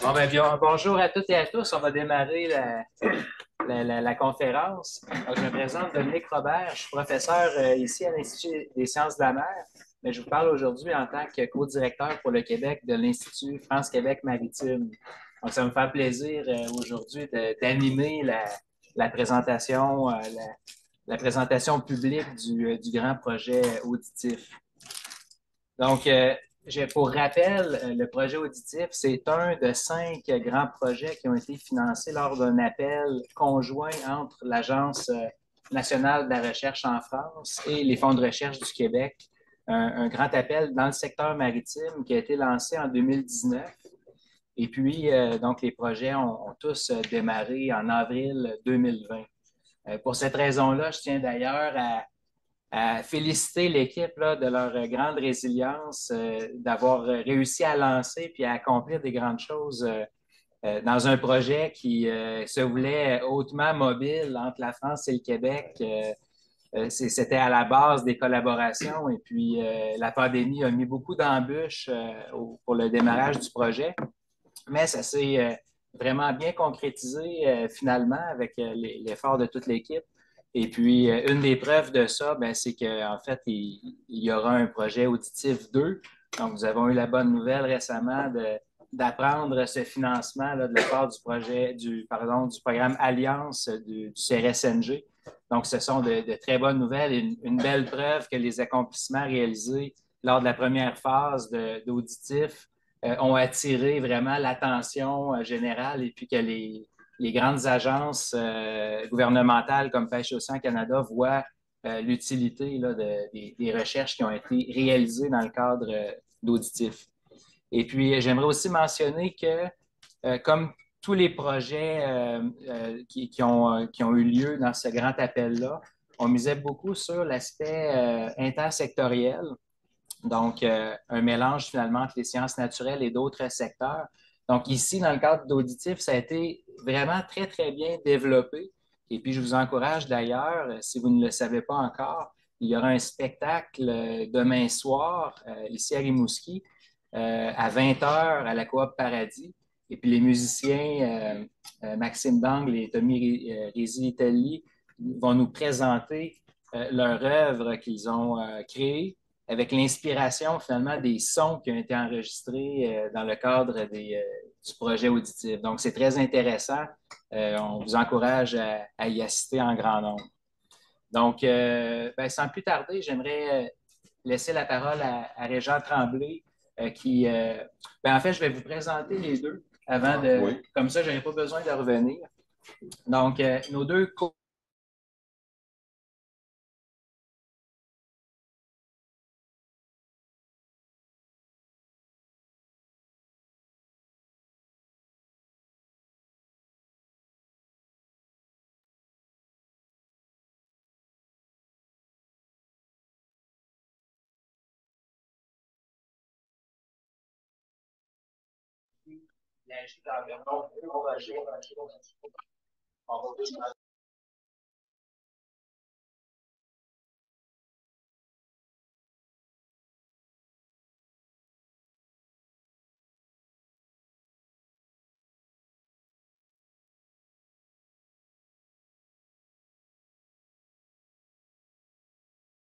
Bon, ben, bonjour à toutes et à tous. On va démarrer la conférence. Donc, je me présente Dominique Robert. Je suis professeur ici à l'Institut des sciences de la mer, mais je vous parle aujourd'hui en tant que co-directeur pour le Québec de l'Institut France-Québec Maritime. Donc, ça me fait plaisir aujourd'hui d'animer la présentation, la présentation publique du grand projet auditif. Donc, pour rappel, le projet auditif, c'est un de 5 grands projets qui ont été financés lors d'un appel conjoint entre l'Agence nationale de la recherche en France et les fonds de recherche du Québec. Un grand appel dans le secteur maritime qui a été lancé en 2019. Et puis, donc, les projets ont tous démarré en avril 2020. Pour cette raison-là, je tiens d'ailleurs à féliciter l'équipe là, de leur grande résilience, d'avoir réussi à lancer puis à accomplir des grandes choses dans un projet qui se voulait hautement mobile entre la France et le Québec. C'était à la base des collaborations et puis la pandémie a mis beaucoup d'embûches pour le démarrage du projet, mais ça s'est vraiment bien concrétisé finalement avec l'effort de toute l'équipe. Et puis, une des preuves de ça, ben, c'est qu'en fait, il y aura un projet auditif 2. Donc, nous avons eu la bonne nouvelle récemment d'apprendre ce financement là, de la part du projet, du programme Alliance du CRSNG. Donc, ce sont de très bonnes nouvelles et une belle preuve que les accomplissements réalisés lors de la première phase d'auditif ont attiré vraiment l'attention générale et puis que les grandes agences gouvernementales comme Pêche Océan Canada voient l'utilité des recherches qui ont été réalisées dans le cadre d'auditif. Et puis, j'aimerais aussi mentionner que, comme tous les projets qui ont eu lieu dans ce grand appel-là, on misait beaucoup sur l'aspect intersectoriel, donc un mélange finalement entre les sciences naturelles et d'autres secteurs. Donc ici, dans le cadre d'auditif, ça a été vraiment très, très bien développé. Et puis, je vous encourage d'ailleurs, si vous ne le savez pas encore, il y aura un spectacle demain soir ici à Rimouski à 20 heures à la Coop Paradis. Et puis les musiciens Maxime Dangle et Tommy Rizzi-Itelli vont nous présenter leur œuvre qu'ils ont créée avec l'inspiration finalement des sons qui ont été enregistrés dans le cadre du projet auditif. Donc, c'est très intéressant. On vous encourage à y assister en grand nombre. Donc, ben, sans plus tarder, j'aimerais laisser la parole à Régent Tremblay, ben, en fait, je vais vous présenter les deux avant de... Oui. Comme ça, je n'aurai pas besoin de revenir. Donc, nos deux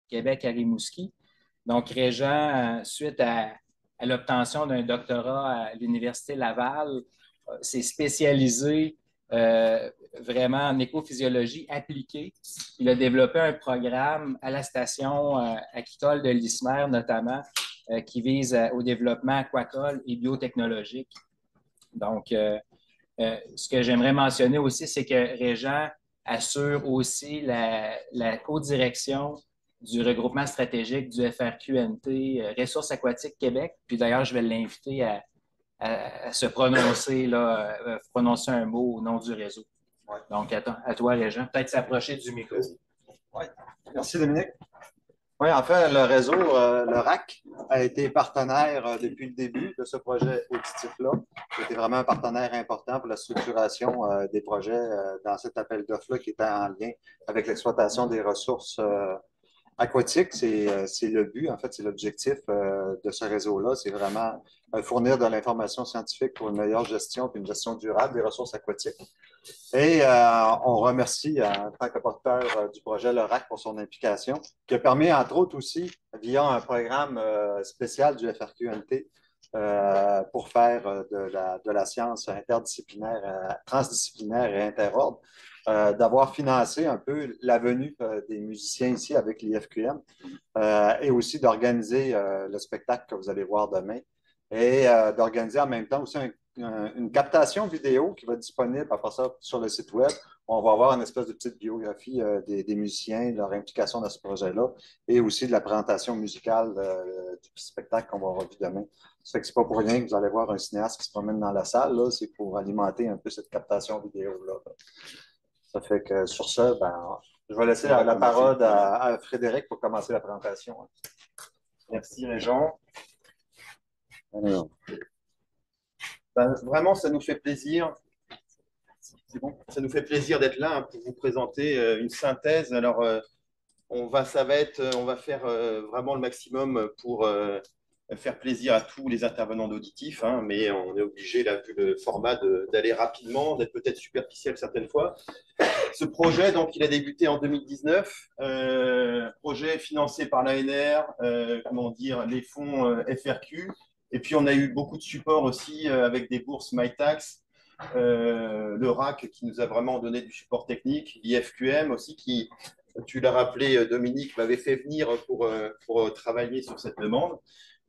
Québec à Rimouski. Donc, Régent, suite à l'obtention d'un doctorat à l'Université Laval, s'est spécialisé vraiment en écophysiologie appliquée. Il a développé un programme à la station aquicole de l'ISMER, notamment, qui vise au développement aquacole et biotechnologique. Donc, ce que j'aimerais mentionner aussi, c'est que Régent assure aussi la co-direction du regroupement stratégique du FRQNT Ressources aquatiques Québec. Puis d'ailleurs, je vais l'inviter à se prononcer, là, prononcer un mot au nom du réseau. Ouais. Donc, à toi, Régent. Peut-être s'approcher du micro. Oui. Merci, Dominique. Oui, en fait, le réseau, le RAC, a été partenaire depuis le début de ce projet auditif-là. C'était vraiment un partenaire important pour la structuration des projets dans cet appel d'offres-là qui était en lien avec l'exploitation des ressources aquatique, c'est le but, en fait, c'est l'objectif de ce réseau-là. C'est vraiment fournir de l'information scientifique pour une meilleure gestion et une gestion durable des ressources aquatiques. Et on remercie en tant que porteur du projet le RAC pour son implication, qui a permis, entre autres aussi, via un programme spécial du FRQNT, pour faire de la science interdisciplinaire, transdisciplinaire et interordre, d'avoir financé un peu la venue des musiciens ici avec l'IFQM et aussi d'organiser le spectacle que vous allez voir demain et d'organiser en même temps aussi une captation vidéo qui va être disponible après ça sur le site web. On va avoir une espèce de petite biographie des musiciens, de leur implication dans ce projet-là et aussi de la présentation musicale du spectacle qu'on va avoir vu demain. Ça fait que c'est pas pour rien que vous allez voir un cinéaste qui se promène dans la salle, là, c'est pour alimenter un peu cette captation vidéo-là. Ça fait que sur ça, ben, je vais laisser la parole à Frédéric pour commencer la présentation. Merci Régent. Alors, Ben, vraiment, ça nous fait plaisir. C'est bon. Ça nous fait plaisir d'être là, hein, pour vous présenter une synthèse. Alors, on va faire vraiment le maximum pour faire plaisir à tous les intervenants d'auditif, hein, mais on est obligé, là, vu le format, d'aller rapidement, d'être peut-être superficiel certaines fois. Ce projet, donc, il a débuté en 2019, projet financé par l'ANR, comment dire, les fonds FRQ, et puis on a eu beaucoup de support aussi avec des bourses MyTax, le RAC qui nous a vraiment donné du support technique, l'IFQM aussi qui, tu l'as rappelé, Dominique, m'avait fait venir pour travailler sur cette demande.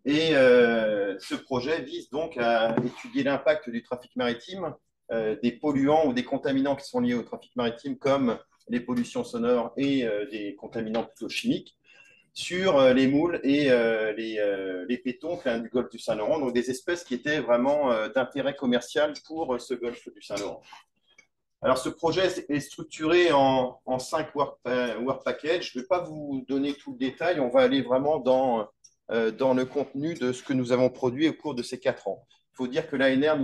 Et ce projet vise donc à étudier l'impact du trafic maritime, des polluants ou des contaminants qui sont liés au trafic maritime, comme les pollutions sonores et des contaminants plutôt chimiques, sur les moules et les pétoncles, hein, du golfe du Saint-Laurent, donc des espèces qui étaient vraiment d'intérêt commercial pour ce golfe du Saint-Laurent. Alors, ce projet est structuré en 5 work packages. Je ne vais pas vous donner tout le détail, on va aller vraiment dans le contenu de ce que nous avons produit au cours de ces 4 ans. Il faut dire que l'ANR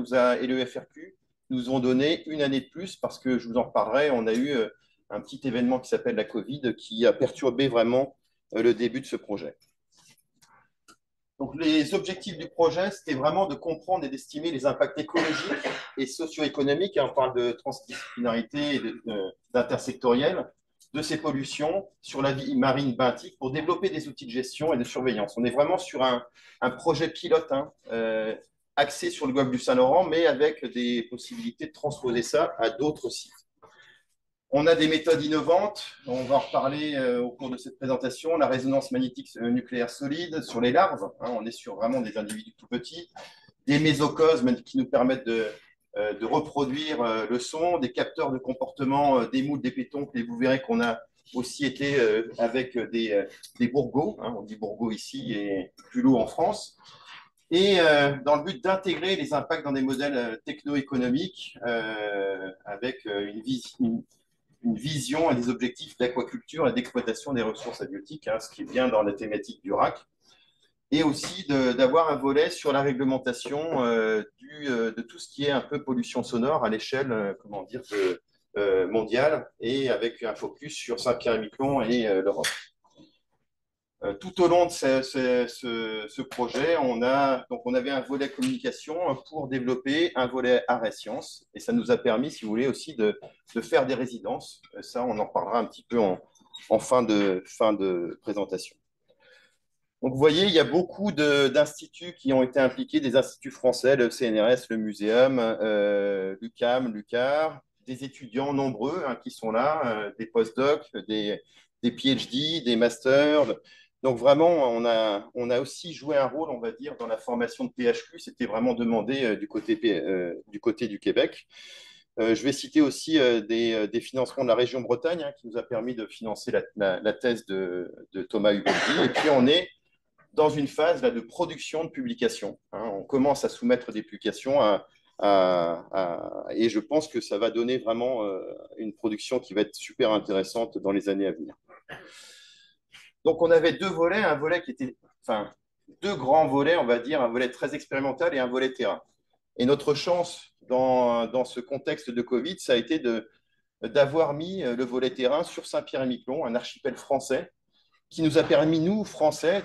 et le FRQ nous ont donné une année de plus parce que, je vous en reparlerai, on a eu un petit événement qui s'appelle la Covid qui a perturbé vraiment le début de ce projet. Donc, les objectifs du projet, c'était vraiment de comprendre et d'estimer les impacts écologiques et socio-économiques, hein, on parle de transdisciplinarité et d'intersectoriel, de ces pollutions sur la vie marine benthique pour développer des outils de gestion et de surveillance. On est vraiment sur un projet pilote, hein, axé sur le golfe du Saint-Laurent, mais avec des possibilités de transposer ça à d'autres sites. On a des méthodes innovantes, on va en reparler au cours de cette présentation, la résonance magnétique nucléaire solide sur les larves, hein, on est sur vraiment des individus tout petits, des mésocosmes qui nous permettent de reproduire le son, des capteurs de comportement des moules, des pétoncles, et vous verrez qu'on a aussi été avec des bourgots, hein, on dit bourgots ici et culots en France, et dans le but d'intégrer les impacts dans des modèles techno-économiques avec une vision et des objectifs d'aquaculture et d'exploitation des ressources halieutiques, hein, ce qui est bien dans la thématique du RAC, et aussi d'avoir un volet sur la réglementation de tout ce qui est un peu pollution sonore à l'échelle comment dire, mondiale, et avec un focus sur Saint-Pierre-et-Miquelon et l'Europe. Tout au long de ce projet, on avait un volet communication pour développer un volet art et sciences, et ça nous a permis, si vous voulez, aussi de faire des résidences. Ça, on en reparlera un petit peu en fin de présentation. Donc, vous voyez, il y a beaucoup d'instituts qui ont été impliqués, des instituts français, le CNRS, le Muséum, l'UQAM, l'UQAR, des étudiants nombreux, hein, qui sont là, des postdocs, des PhD, des masters. Donc, vraiment, on a aussi joué un rôle, on va dire, dans la formation de PHQ. C'était vraiment demandé du côté du Québec. Je vais citer aussi des financements de la région Bretagne, hein, qui nous a permis de financer la thèse de Thomas Huboldi. Et puis, on est dans une phase là, de production de publications, hein. On commence à soumettre des publications et je pense que ça va donner vraiment une production qui va être super intéressante dans les années à venir. Donc, on avait deux volets, un volet qui était, enfin, deux grands volets, on va dire, un volet très expérimental et un volet terrain. Et notre chance dans ce contexte de Covid, ça a été d'avoir mis le volet terrain sur Saint-Pierre-et-Miquelon, un archipel français, qui nous a permis, nous, Français,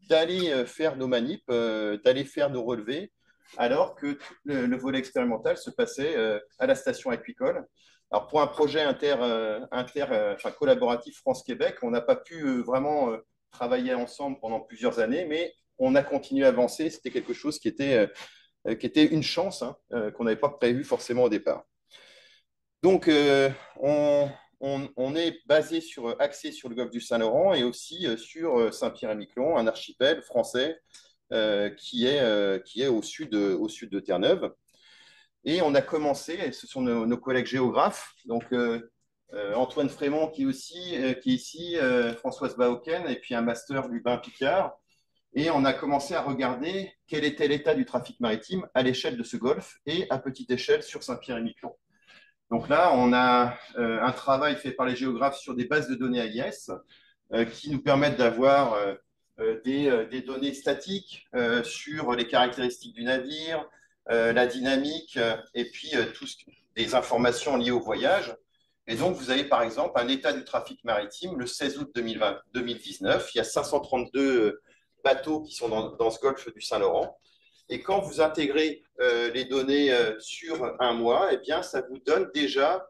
d'aller faire nos manips, d'aller faire nos relevés, alors que tout le volet expérimental se passait à la station aquicole. Alors, pour un projet enfin, collaboratif France-Québec, on n'a pas pu vraiment travailler ensemble pendant plusieurs années, mais on a continué à avancer. C'était quelque chose qui était une chance, hein, qu'on n'avait pas prévu forcément au départ. Donc, on est axé sur le golfe du Saint-Laurent et aussi sur Saint-Pierre-et-Miquelon, un archipel français qui est au sud de Terre-Neuve. Et on a commencé, et ce sont nos collègues géographes, donc Antoine Frémont qui est ici, Françoise Bahoken, et puis un master Lubin Picard. Et on a commencé à regarder quel était l'état du trafic maritime à l'échelle de ce golfe et à petite échelle sur Saint-Pierre-et-Miquelon. Donc là, on a un travail fait par les géographes sur des bases de données AIS qui nous permettent d'avoir des données statiques sur les caractéristiques du navire, la dynamique et puis des informations liées au voyage. Et donc, vous avez par exemple un état du trafic maritime le 16 août 2019. Il y a 532 bateaux qui sont dans ce golfe du Saint-Laurent. Et quand vous intégrez les données sur un mois, eh bien, ça vous donne déjà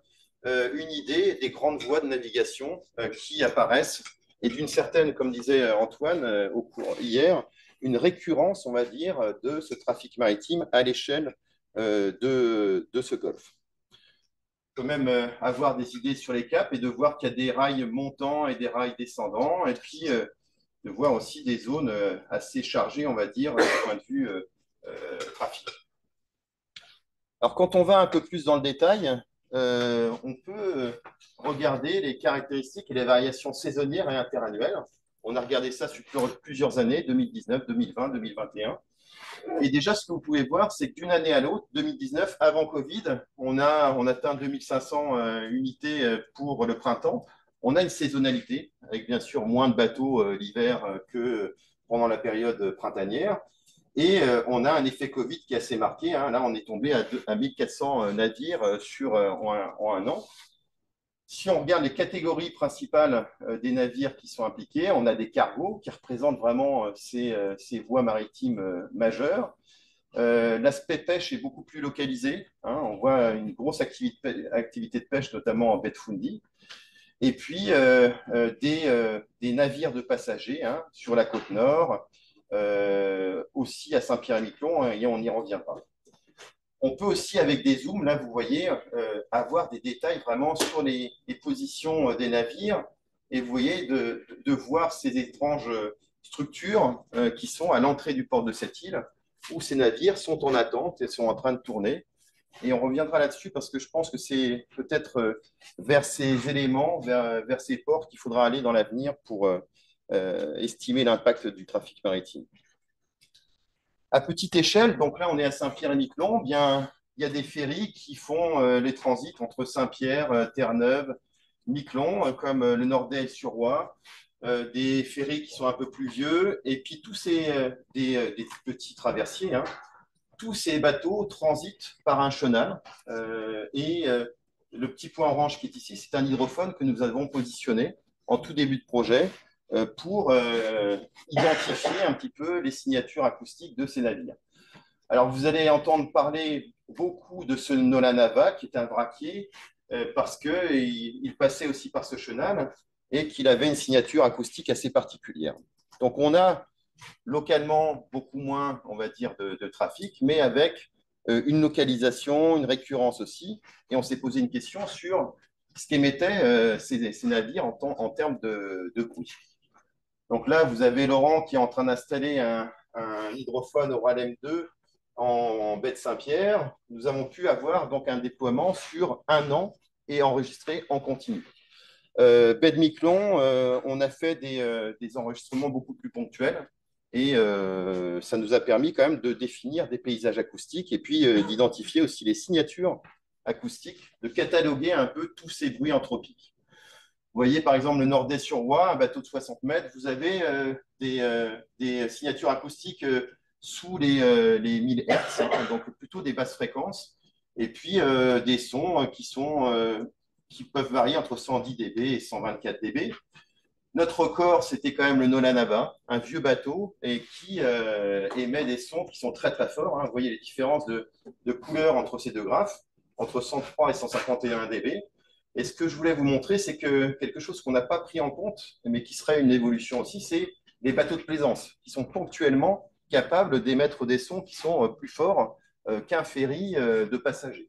une idée des grandes voies de navigation qui apparaissent et d'une certaine, comme disait Antoine au cours hier, une récurrence, on va dire, de ce trafic maritime à l'échelle de ce golfe. On peut même avoir des idées sur les caps et de voir qu'il y a des rails montants et des rails descendants, et puis de voir aussi des zones assez chargées, on va dire, du point de vue trafic. Alors, quand on va un peu plus dans le détail, on peut regarder les caractéristiques et les variations saisonnières et interannuelles. On a regardé ça sur plusieurs années, 2019, 2020, 2021. Et déjà, ce que vous pouvez voir, c'est que d'une année à l'autre, 2019, avant Covid, on atteint 2500 unités pour le printemps. On a une saisonnalité, avec bien sûr moins de bateaux l'hiver que pendant la période printanière. Et on a un effet Covid qui est assez marqué, hein. Là, on est tombé à 1400 navires en un an. Si on regarde les catégories principales des navires qui sont impliqués, on a des cargos qui représentent vraiment ces voies maritimes majeures. L'aspect pêche est beaucoup plus localisé, hein. On voit une grosse activité de pêche, notamment en baie de Fundy. Et puis, des navires de passagers, hein, sur la côte nord, aussi à Saint-Pierre-et-Miquelon, et on y reviendra. On peut aussi, avec des zooms, là, vous voyez, avoir des détails vraiment sur les positions des navires. Et vous voyez de voir ces étranges structures qui sont à l'entrée du port de cette île, où ces navires sont en attente et sont en train de tourner. Et on reviendra là-dessus parce que je pense que c'est peut-être vers ces éléments, vers ces ports qu'il faudra aller dans l'avenir pour estimer l'impact du trafic maritime. À petite échelle, donc là on est à Saint-Pierre-et-Miquelon, bien, il y a des ferries qui font les transits entre Saint-Pierre, Terre-Neuve, Miquelon, comme le Nordel-sur-Roi, des ferries qui sont un peu plus vieux, et puis tous des petits traversiers, hein. Tous ces bateaux transitent par un chenal, et le petit point orange qui est ici, c'est un hydrophone que nous avons positionné en tout début de projet pour identifier un petit peu les signatures acoustiques de ces navires. Alors, vous allez entendre parler beaucoup de ce Nolanava, qui est un vraquier, parce qu'il passait aussi par ce chenal et qu'il avait une signature acoustique assez particulière. Donc, on a localement beaucoup moins, on va dire, de trafic, mais avec une localisation, une récurrence aussi. Et on s'est posé une question sur ce qu'émettaient ces navires en termes de bruit. Donc là, vous avez Laurent qui est en train d'installer un hydrophone Oral M2 en baie de Saint-Pierre. Nous avons pu avoir donc un déploiement sur un an et enregistré en continu. Baie de Miquelon, on a fait des enregistrements beaucoup plus ponctuels et ça nous a permis quand même de définir des paysages acoustiques et puis d'identifier aussi les signatures acoustiques, de cataloguer un peu tous ces bruits anthropiques. Vous voyez par exemple le Nordel-sur-Roi, un bateau de 60 mètres, vous avez des signatures acoustiques sous les 1000 Hz, hein, donc plutôt des basses fréquences, et puis des sons qui peuvent varier entre 110 dB et 124 dB. Notre record, c'était quand même le Nolanaba, un vieux bateau et qui émet des sons qui sont très très forts, hein. Vous voyez les différences de couleur entre ces deux graphes, entre 103 et 151 dB. Et ce que je voulais vous montrer, c'est que quelque chose qu'on n'a pas pris en compte, mais qui serait une évolution aussi, c'est les bateaux de plaisance, qui sont ponctuellement capables d'émettre des sons qui sont plus forts qu'un ferry de passagers.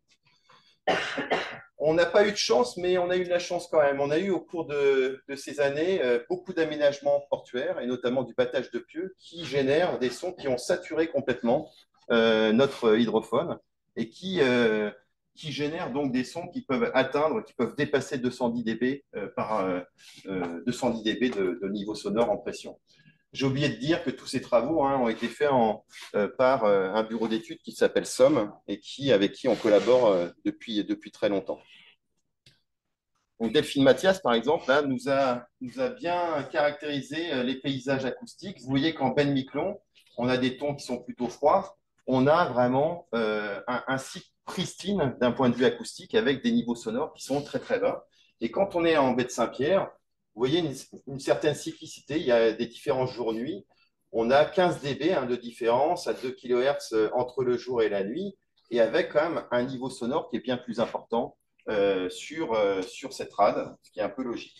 On n'a pas eu de chance, mais on a eu de la chance quand même. On a eu au cours de ces années beaucoup d'aménagements portuaires, et notamment du battage de pieux, qui génèrent des sons qui ont saturé complètement notre hydrophone et qui génèrent donc des sons qui peuvent atteindre, qui peuvent dépasser 210 dB 210 dB de niveau sonore en pression. J'ai oublié de dire que tous ces travaux ont été faits par un bureau d'études qui s'appelle SOM et avec qui on collabore depuis très longtemps. Donc Delphine Mathias, par exemple, là, nous a bien caractérisé les paysages acoustiques. Vous voyez qu'en baie de Miquelon, on a des tons qui sont plutôt froids. On a vraiment un site pristine d'un point de vue acoustique avec des niveaux sonores qui sont très très bas. Et quand on est en baie de Saint-Pierre, vous voyez une certaine cyclicité. Il y a des différences jour-nuit. On a 15 dB de différence à 2 kHz entre le jour et la nuit, et avec quand même un niveau sonore qui est bien plus important sur cette rade, ce qui est un peu logique.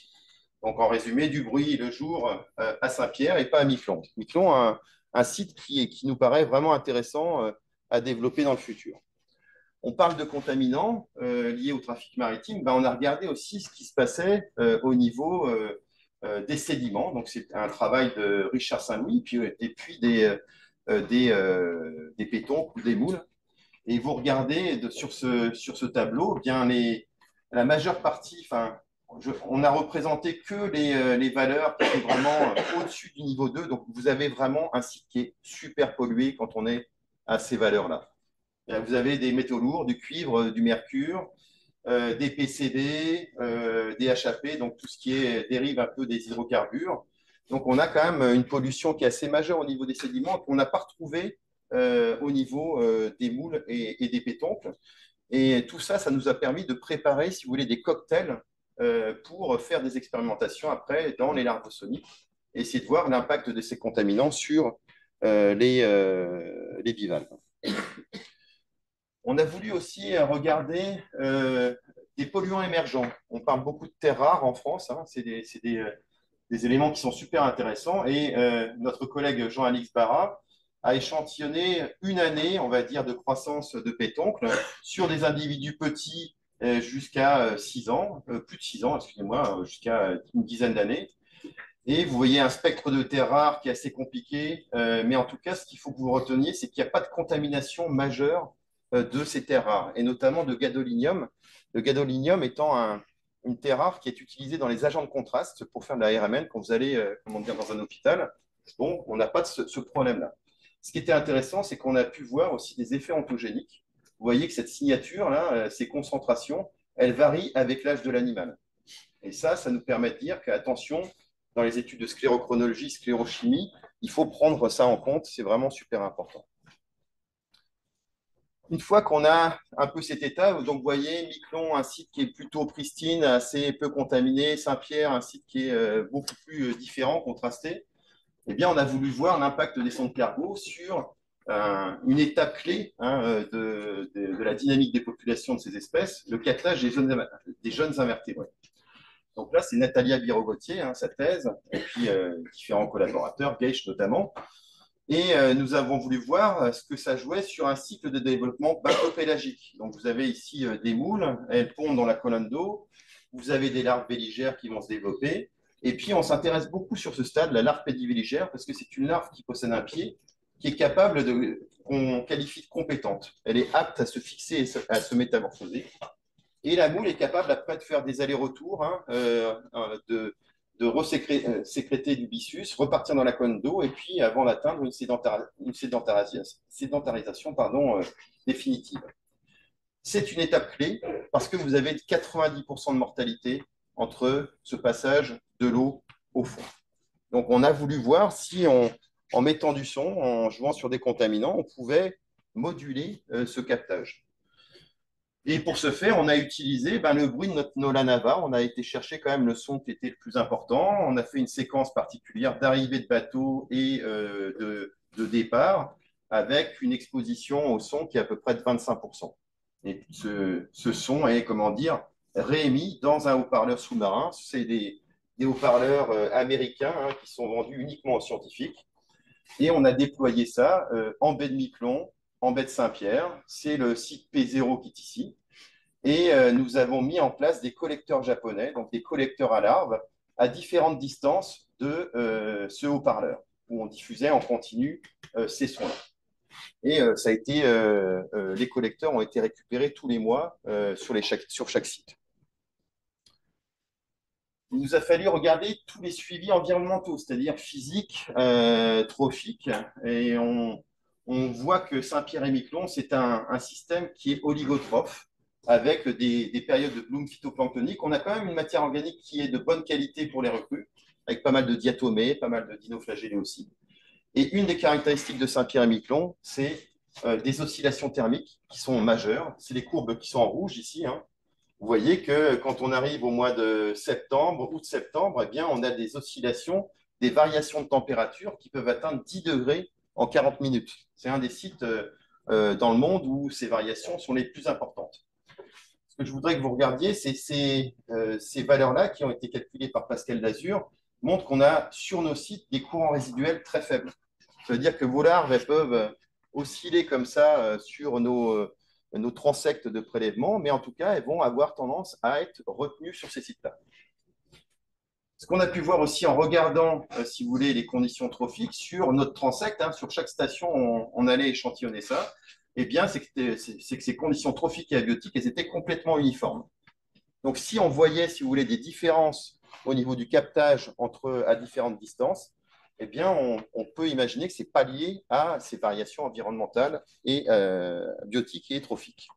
Donc, en résumé, du bruit le jour à Saint-Pierre et pas à Miquelon. Miquelon a un site qui nous paraît vraiment intéressant à développer dans le futur. On parle de contaminants liés au trafic maritime. Ben, on a regardé aussi ce qui se passait au niveau des sédiments. Donc, c'est un travail de Richard Saint-Louis et puis des pétons ou des moules. Et vous regardez sur ce tableau, eh bien la majeure partie, on a représenté que les valeurs qui étaient vraiment au-dessus du niveau 2. Donc, vous avez vraiment un site qui est super pollué quand on est à ces valeurs-là. Vous avez des métaux lourds, du cuivre, du mercure, des PCB, des HAP, donc tout ce qui dérive un peu des hydrocarbures. Donc, on a quand même une pollution qui est assez majeure au niveau des sédiments qu'on n'a pas retrouvé au niveau des moules et des pétoncles. Et tout ça, ça nous a permis de préparer, si vous voulez, des cocktails pour faire des expérimentations après dans les larvosoniques et essayer de voir l'impact de ces contaminants sur les bivalves. On a voulu aussi regarder des polluants émergents. On parle beaucoup de terres rares en France, hein. C'est des éléments qui sont super intéressants. Et notre collègue Jean-Alix Barra a échantillonné une année, on va dire, de croissance de pétoncle sur des individus petits jusqu'à 6 ans, plus de 6 ans, excusez-moi, jusqu'à une dizaine d'années. Et vous voyez un spectre de terres rares qui est assez compliqué, mais en tout cas, ce qu'il faut que vous reteniez, c'est qu'il n'y a pas de contamination majeure de ces terres rares, et notamment de gadolinium. Le gadolinium étant une terre rare qui est utilisée dans les agents de contraste pour faire de la RMN quand vous allez dans un hôpital. Bon, on n'a pas de ce problème-là. Ce qui était intéressant, c'est qu'on a pu voir aussi des effets ontogéniques. Vous voyez que cette signature-là, ces concentrations, elles varient avec l'âge de l'animal. Et ça nous permet de dire qu'attention, dans les études de sclérochronologie, sclérochimie, il faut prendre ça en compte, c'est vraiment super important. Une fois qu'on a un peu cet état, donc vous voyez, Miquelon, un site qui est plutôt pristine, assez peu contaminé, Saint-Pierre, un site qui est beaucoup plus différent, contrasté, eh bien, on a voulu voir l'impact des sondes cargo sur une étape clé de la dynamique des populations de ces espèces, le catalage des jeunes invertébrés. Donc là, c'est Natalia Birogotier, sa thèse, et puis différents collaborateurs, Geisch notamment. Et nous avons voulu voir ce que ça jouait sur un cycle de développement bentopélagique. Donc vous avez ici des moules, elles pondent dans la colonne d'eau. Vous avez des larves véligères qui vont se développer. Et puis, on s'intéresse beaucoup sur ce stade, la larve pédivéligère, parce que c'est une larve qui possède un pied, qui est capable qu'on qualifie de compétente. Elle est apte à se fixer et à se métamorphoser. Et la moule est capable, après, de faire des allers-retours, de sécréter du byssus, repartir dans la colonne d'eau, et puis avant d'atteindre une sédentarisation définitive. C'est une étape clé parce que vous avez 90% de mortalité entre ce passage de l'eau au fond. Donc, on a voulu voir si, en mettant du son, en jouant sur des contaminants, on pouvait moduler ce captage. Et pour ce faire, on a utilisé le bruit de notre Nola Nava. On a été chercher quand même le son qui était le plus important. On a fait une séquence particulière d'arrivée de bateau et de départ avec une exposition au son qui est à peu près de 25%. Et ce son est, comment dire, réémis dans un haut-parleur sous-marin. C'est des haut-parleurs américains qui sont vendus uniquement aux scientifiques. Et on a déployé ça en baie de Miquelon, en baie de Saint-Pierre. C'est le site P0 qui est ici. Et nous avons mis en place des collecteurs japonais, donc des collecteurs à larves, à différentes distances de ce haut-parleur, où on diffusait en continu ces sons-là. Et ça a été, les collecteurs ont été récupérés tous les mois sur chaque site. Il nous a fallu regarder tous les suivis environnementaux, c'est-à-dire physiques, trophiques, et on voit que Saint-Pierre-et-Miquelon, c'est un système qui est oligotrophe, avec des périodes de bloom phytoplanctonique. On a quand même une matière organique qui est de bonne qualité pour les recrues, avec pas mal de diatomées, pas mal de dinoflagellés aussi. Et une des caractéristiques de Saint-Pierre-et-Miquelon, c'est des oscillations thermiques qui sont majeures. C'est les courbes qui sont en rouge ici, hein. Vous voyez que quand on arrive au mois de septembre, août-septembre, eh bien, on a des oscillations, des variations de température qui peuvent atteindre 10 degrés en 40 minutes. C'est un des sites dans le monde où ces variations sont les plus importantes. Ce que je voudrais que vous regardiez, c'est ces valeurs-là qui ont été calculées par Pascal Dazur, montrent qu'on a sur nos sites des courants résiduels très faibles. Ça veut dire que vos larves, elles peuvent osciller comme ça sur nos transects de prélèvement, mais en tout cas, elles vont avoir tendance à être retenues sur ces sites-là. Ce qu'on a pu voir aussi en regardant, si vous voulez, les conditions trophiques sur notre transect, hein, sur chaque station, on allait échantillonner ça, eh bien, c'est que ces conditions trophiques et abiotiques, elles étaient complètement uniformes. Donc, si on voyait, si vous voulez, des différences au niveau du captage à différentes distances, eh bien, on peut imaginer que ce n'est pas lié à ces variations environnementales et biotiques et trophiques.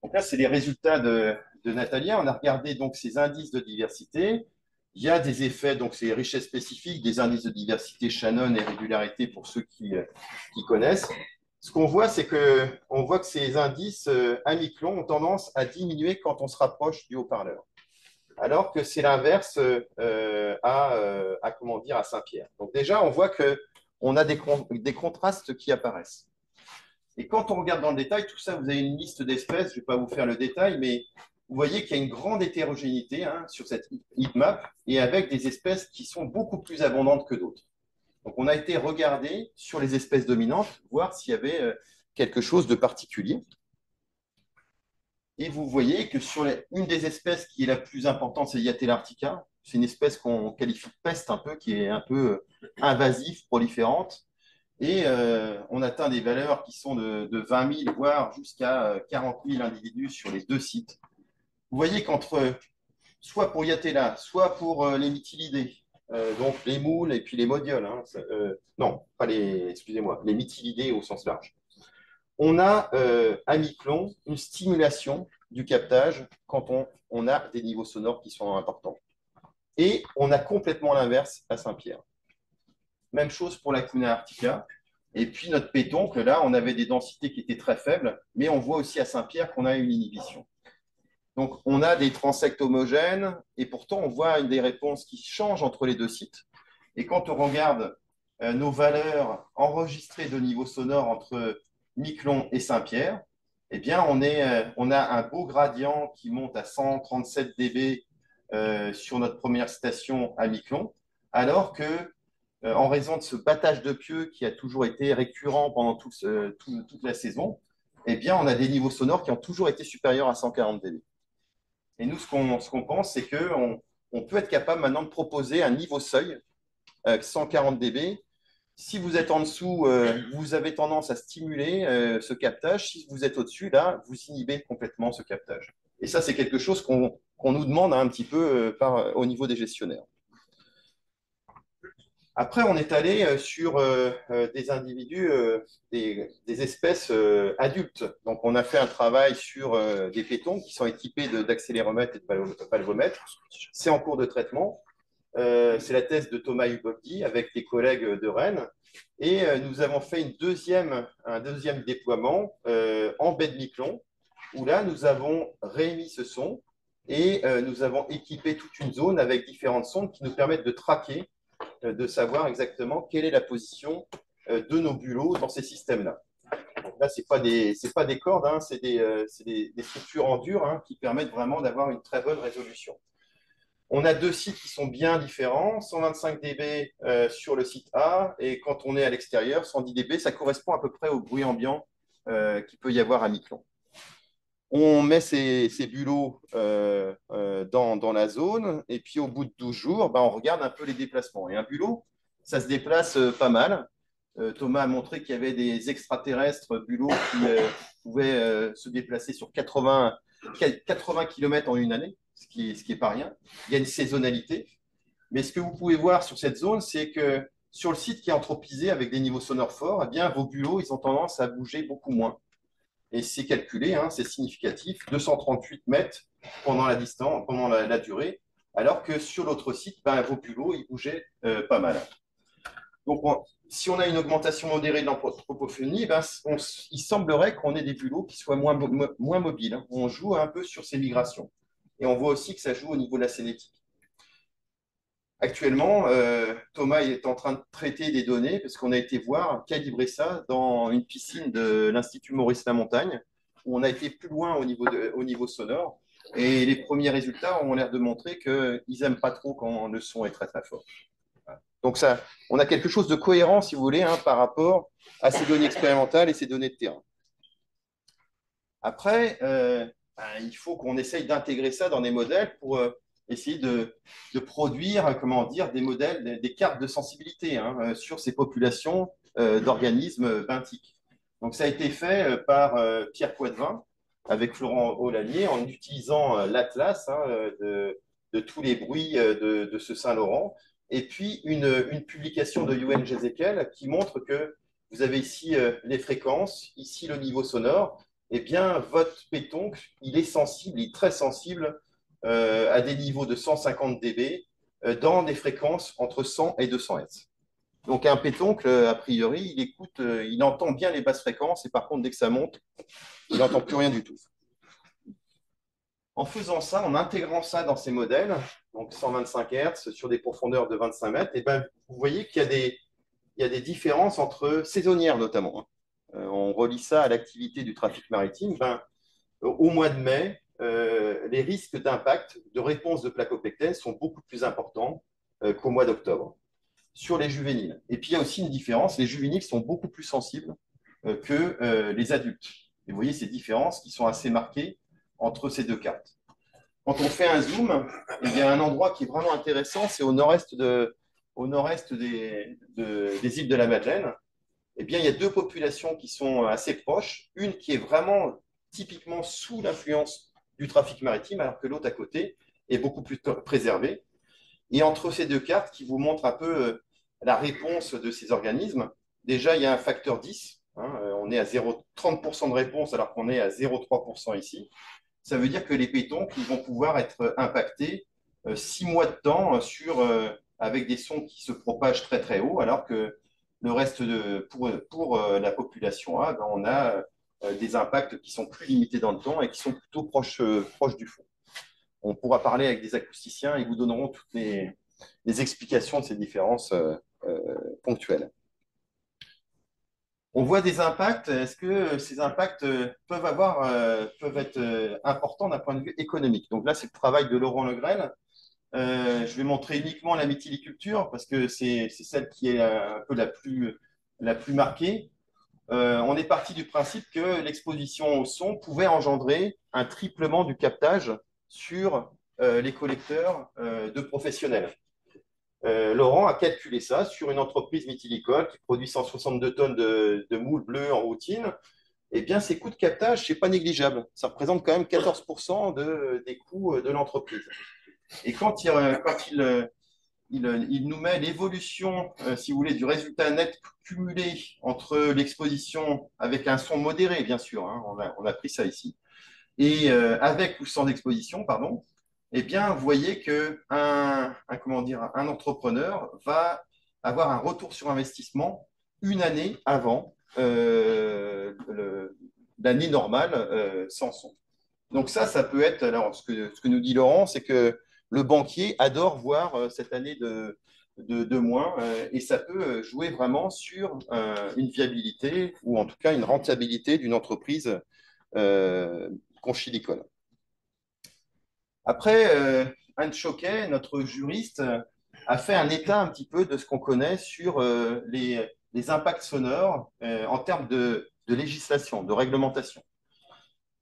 Donc là, c'est les résultats de Natalia. On a regardé donc ces indices de diversité. Il y a des effets, donc ces richesses spécifiques, des indices de diversité Shannon et régularité pour ceux qui connaissent. Ce qu'on voit, c'est qu'on voit que ces indices à Miquelon ont tendance à diminuer quand on se rapproche du haut-parleur, alors que c'est l'inverse à Saint-Pierre. Donc déjà, on voit qu'on a des contrastes qui apparaissent. Et quand on regarde dans le détail, tout ça, vous avez une liste d'espèces, je ne vais pas vous faire le détail, mais vous voyez qu'il y a une grande hétérogénéité sur cette heatmap et avec des espèces qui sont beaucoup plus abondantes que d'autres. Donc, on a été regarder sur les espèces dominantes, voir s'il y avait quelque chose de particulier. Et vous voyez que sur une des espèces qui est la plus importante, c'est Yatella artica. C'est une espèce qu'on qualifie de peste un peu, qui est un peu invasive, proliférante. Et on atteint des valeurs qui sont de 20 000, voire jusqu'à 40 000 individus sur les deux sites. Vous voyez qu'entre, soit pour Yatella, soit pour les mytilidés, donc les moules et puis les modioles, hein, non, pas excusez-moi, les mytilidés au sens large. On a à Miquelon une stimulation du captage quand on a des niveaux sonores qui sont importants. Et on a complètement l'inverse à Saint-Pierre. Même chose pour la Cuna artica. Et puis notre pétoncle, là, on avait des densités qui étaient très faibles, mais on voit aussi à Saint-Pierre qu'on a une inhibition. Donc on a des transects homogènes, et pourtant on voit des réponses qui changent entre les deux sites. Et quand on regarde nos valeurs enregistrées de niveau sonore entre Miquelon et Saint-Pierre, eh bien on a un beau gradient qui monte à 137 dB sur notre première station à Miquelon, alors que en raison de ce battage de pieux qui a toujours été récurrent pendant toute la saison, eh bien, on a des niveaux sonores qui ont toujours été supérieurs à 140 dB. Et nous, ce qu'on pense, c'est qu'on peut être capable maintenant de proposer un niveau seuil, 140 dB. Si vous êtes en dessous, vous avez tendance à stimuler ce captage. Si vous êtes au-dessus, là, vous inhibez complètement ce captage. Et ça, c'est quelque chose qu'on nous demande un petit peu au niveau des gestionnaires. Après, on est allé sur des individus, des espèces adultes. Donc, on a fait un travail sur des pétons qui sont équipés d'accéléromètres et de valvomètres. C'est en cours de traitement. C'est la thèse de Thomas Hubogdi avec des collègues de Rennes. Et nous avons fait un deuxième déploiement en baie de Miquelon où là, nous avons réémis ce son et nous avons équipé toute une zone avec différentes sondes qui nous permettent de traquer, de savoir exactement quelle est la position de nos bulots dans ces systèmes-là. Là, ce n'est pas des cordes, hein, c'est des structures en dur hein, qui permettent vraiment d'avoir une très bonne résolution. On a deux sites qui sont bien différents, 125 dB sur le site A, et quand on est à l'extérieur, 110 dB, ça correspond à peu près au bruit ambiant qu'il peut y avoir à Miquelon. On met ces bulots dans la zone, et puis au bout de 12 jours, on regarde un peu les déplacements. Et un bulot, ça se déplace pas mal. Thomas a montré qu'il y avait des extraterrestres bulots qui pouvaient se déplacer sur 80 km en une année, ce qui est pas rien. Il y a une saisonnalité. Mais ce que vous pouvez voir sur cette zone, c'est que sur le site qui est anthropisé avec des niveaux sonores forts, eh bien, vos bulots, ils ont tendance à bouger beaucoup moins. Et c'est calculé, hein, c'est significatif, 238 mètres pendant la distance, pendant la durée, alors que sur l'autre site, vos bulots, ils bougeaient pas mal. Donc, si on a une augmentation modérée de l'anthropophonie, il semblerait qu'on ait des bulots qui soient moins mobiles. Hein. On joue un peu sur ces migrations. Et on voit aussi que ça joue au niveau de la sénétique. Actuellement, Thomas est en train de traiter des données parce qu'on a été voir, calibrer ça dans une piscine de l'Institut Maurice-Lamontagne, où on a été plus loin au niveau sonore. Et les premiers résultats ont l'air de montrer qu'ils n'aiment pas trop quand le son est très très fort. Donc ça, on a quelque chose de cohérent, si vous voulez, hein, par rapport à ces données expérimentales et ces données de terrain. Après, il faut qu'on essaye d'intégrer ça dans des modèles pour essayer de produire, comment dire, des modèles, des cartes de sensibilité hein, sur ces populations d'organismes benthiques. Donc ça a été fait par Pierre Poitvin avec Florent Olanier en utilisant l'atlas hein, de tous les bruits de ce Saint-Laurent. Et puis une publication de Yoann Jezekel qui montre que vous avez ici les fréquences, ici le niveau sonore. Eh bien, votre pétoncle, il est sensible, il est très sensible à des niveaux de 150 dB dans des fréquences entre 100 et 200 Hz. Donc, un pétoncle, a priori, il écoute, il entend bien les basses fréquences et par contre, dès que ça monte, il n'entend plus rien du tout. En faisant ça, en intégrant ça dans ces modèles, donc 125 Hz sur des profondeurs de 25 mètres, eh ben, vous voyez qu'il y a des différences entre saisonnières notamment. On relie ça à l'activité du trafic maritime. Au mois de mai, les risques d'impact de réponse de placopectène sont beaucoup plus importants qu'au mois d'octobre sur les juvéniles. Et puis, il y a aussi une différence, les juvéniles sont beaucoup plus sensibles que les adultes. Et vous voyez ces différences qui sont assez marquées entre ces deux cartes. Quand on fait un zoom, il y a un endroit qui est vraiment intéressant, c'est au nord-est des îles de la Madeleine. Eh bien, il y a deux populations qui sont assez proches. Une qui est vraiment typiquement sous l'influence du trafic maritime, alors que l'autre à côté est beaucoup plus préservée. Et entre ces deux cartes qui vous montrent un peu la réponse de ces organismes, déjà, il y a un facteur 10. Hein, on est à 30% de réponse alors qu'on est à 0,3% ici. Ça veut dire que les pétoncles ils vont pouvoir être impactés 6 mois de temps avec des sons qui se propagent très très haut, alors que le reste pour la population A, on a des impacts qui sont plus limités dans le temps et qui sont plutôt proches du fond. On pourra parler avec des acousticiens, ils vous donneront toutes les explications de ces différences ponctuelles. On voit des impacts. Est-ce que ces impacts peuvent être importants d'un point de vue économique? Donc là, c'est le travail de Laurent Legrel. Je vais montrer uniquement la méthyliculture parce que c'est celle qui est un peu la plus marquée. On est parti du principe que l'exposition au son pouvait engendrer un triplement du captage sur les collecteurs de professionnels. Laurent a calculé ça sur une entreprise méthylicole qui produit 162 tonnes de moules bleus en routine. Eh bien, ces coûts de captage, ce n'est pas négligeable. Ça représente quand même 14% des coûts de l'entreprise. Et quand il nous met l'évolution, si vous voulez, du résultat net cumulé entre l'exposition avec un son modéré, bien sûr, hein, on a pris ça ici, et avec ou sans exposition, pardon, eh bien, vous voyez qu'un entrepreneur va avoir un retour sur investissement une année avant d'année normale sans son. Donc ça peut être, alors ce que nous dit Laurent, c'est que le banquier adore voir cette année de moins et ça peut jouer vraiment sur une viabilité ou en tout cas une rentabilité d'une entreprise conchilicole. Après, Anne Choquet, notre juriste, a fait un état un petit peu de ce qu'on connaît sur les impacts sonores en termes de législation, de réglementation.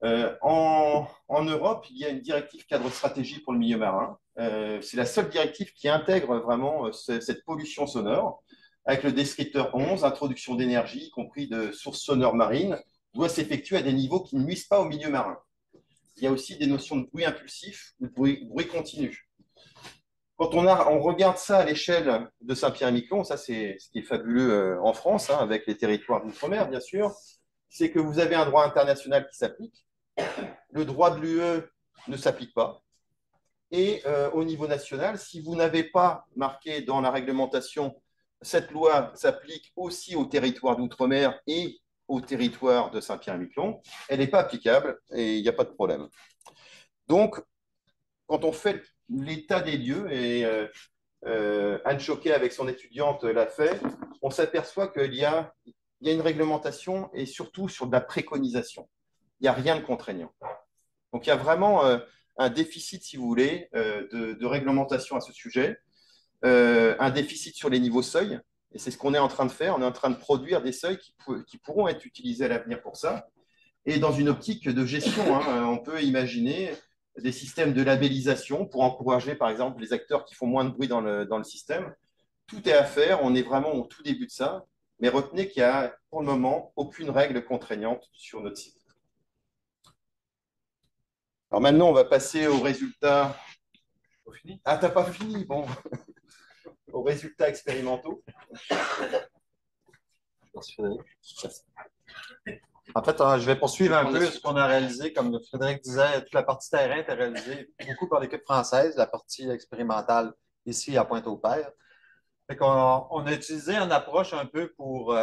En Europe, il y a une directive cadre stratégie pour le milieu marin. C'est la seule directive qui intègre vraiment cette pollution sonore, avec le descripteur 11, introduction d'énergie, y compris de sources sonores marines, doit s'effectuer à des niveaux qui ne nuisent pas au milieu marin. Il y a aussi des notions de bruit impulsif ou de bruit continu. Quand on regarde ça à l'échelle de Saint-Pierre-et-Miquelon, ça c'est ce qui est fabuleux en France, hein, avec les territoires d'outre-mer, bien sûr, c'est que vous avez un droit international qui s'applique, le droit de l'UE ne s'applique pas, et au niveau national, si vous n'avez pas marqué dans la réglementation, cette loi s'applique aussi au territoire d'outre-mer et au territoire de Saint-Pierre-et-Miquelon, elle n'est pas applicable et il n'y a pas de problème. Donc, quand on fait l'état des lieux, et Anne Choquet avec son étudiante l'a fait, on s'aperçoit qu'il y a une réglementation et surtout sur de la préconisation. Il n'y a rien de contraignant. Donc il y a vraiment un déficit, si vous voulez, de réglementation à ce sujet, un déficit sur les niveaux seuils, et c'est ce qu'on est en train de faire. On est en train de produire des seuils qui pourront être utilisés à l'avenir pour ça. Et dans une optique de gestion, hein, on peut imaginer des systèmes de labellisation pour encourager, par exemple, les acteurs qui font moins de bruit dans le système. Tout est à faire, on est vraiment au tout début de ça, mais retenez qu'il n'y a pour le moment aucune règle contraignante sur notre site. Alors maintenant, on va passer aux résultats. Ah, t'as pas fini? Bon. Aux résultats expérimentaux. Merci Frédéric. En fait, je vais poursuivre un peu ce qu'on a réalisé. Comme Frédéric disait, toute la partie terrain est réalisée beaucoup par l'équipe française, la partie expérimentale ici à Pointe-au-Père. On a utilisé une approche un peu pour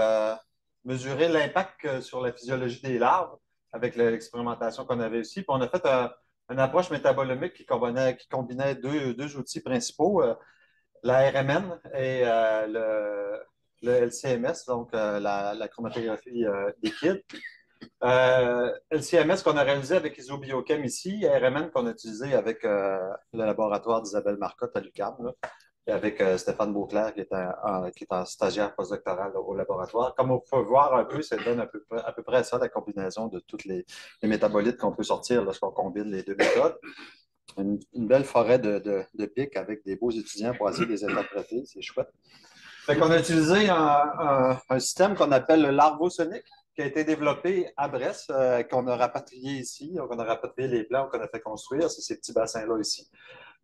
mesurer l'impact sur la physiologie des larves avec l'expérimentation qu'on avait ici. Puis on a fait une approche métabolomique qui combinait deux outils principaux, la RMN et le LCMS, donc la chromatographie liquide. LCMS qu'on a réalisé avec Isobiochem ici, RMN qu'on a utilisé avec le laboratoire d'Isabelle Marcotte à l'UQAM, et avec Stéphane Beauclerc qui est en stagiaire postdoctoral au laboratoire. Comme on peut voir un peu, ça donne à peu près ça, la combinaison de tous les métabolites qu'on peut sortir lorsqu'on combine les deux méthodes. Une belle forêt de pics avec des beaux étudiants pour essayer de les interpréter, c'est chouette. Fait qu'on a utilisé un système qu'on appelle le larvosonique, qui a été développé à Brest, qu'on a rapatrié ici. Donc, on a rapatrié les plans qu'on a fait construire, c'est ces petits bassins-là ici.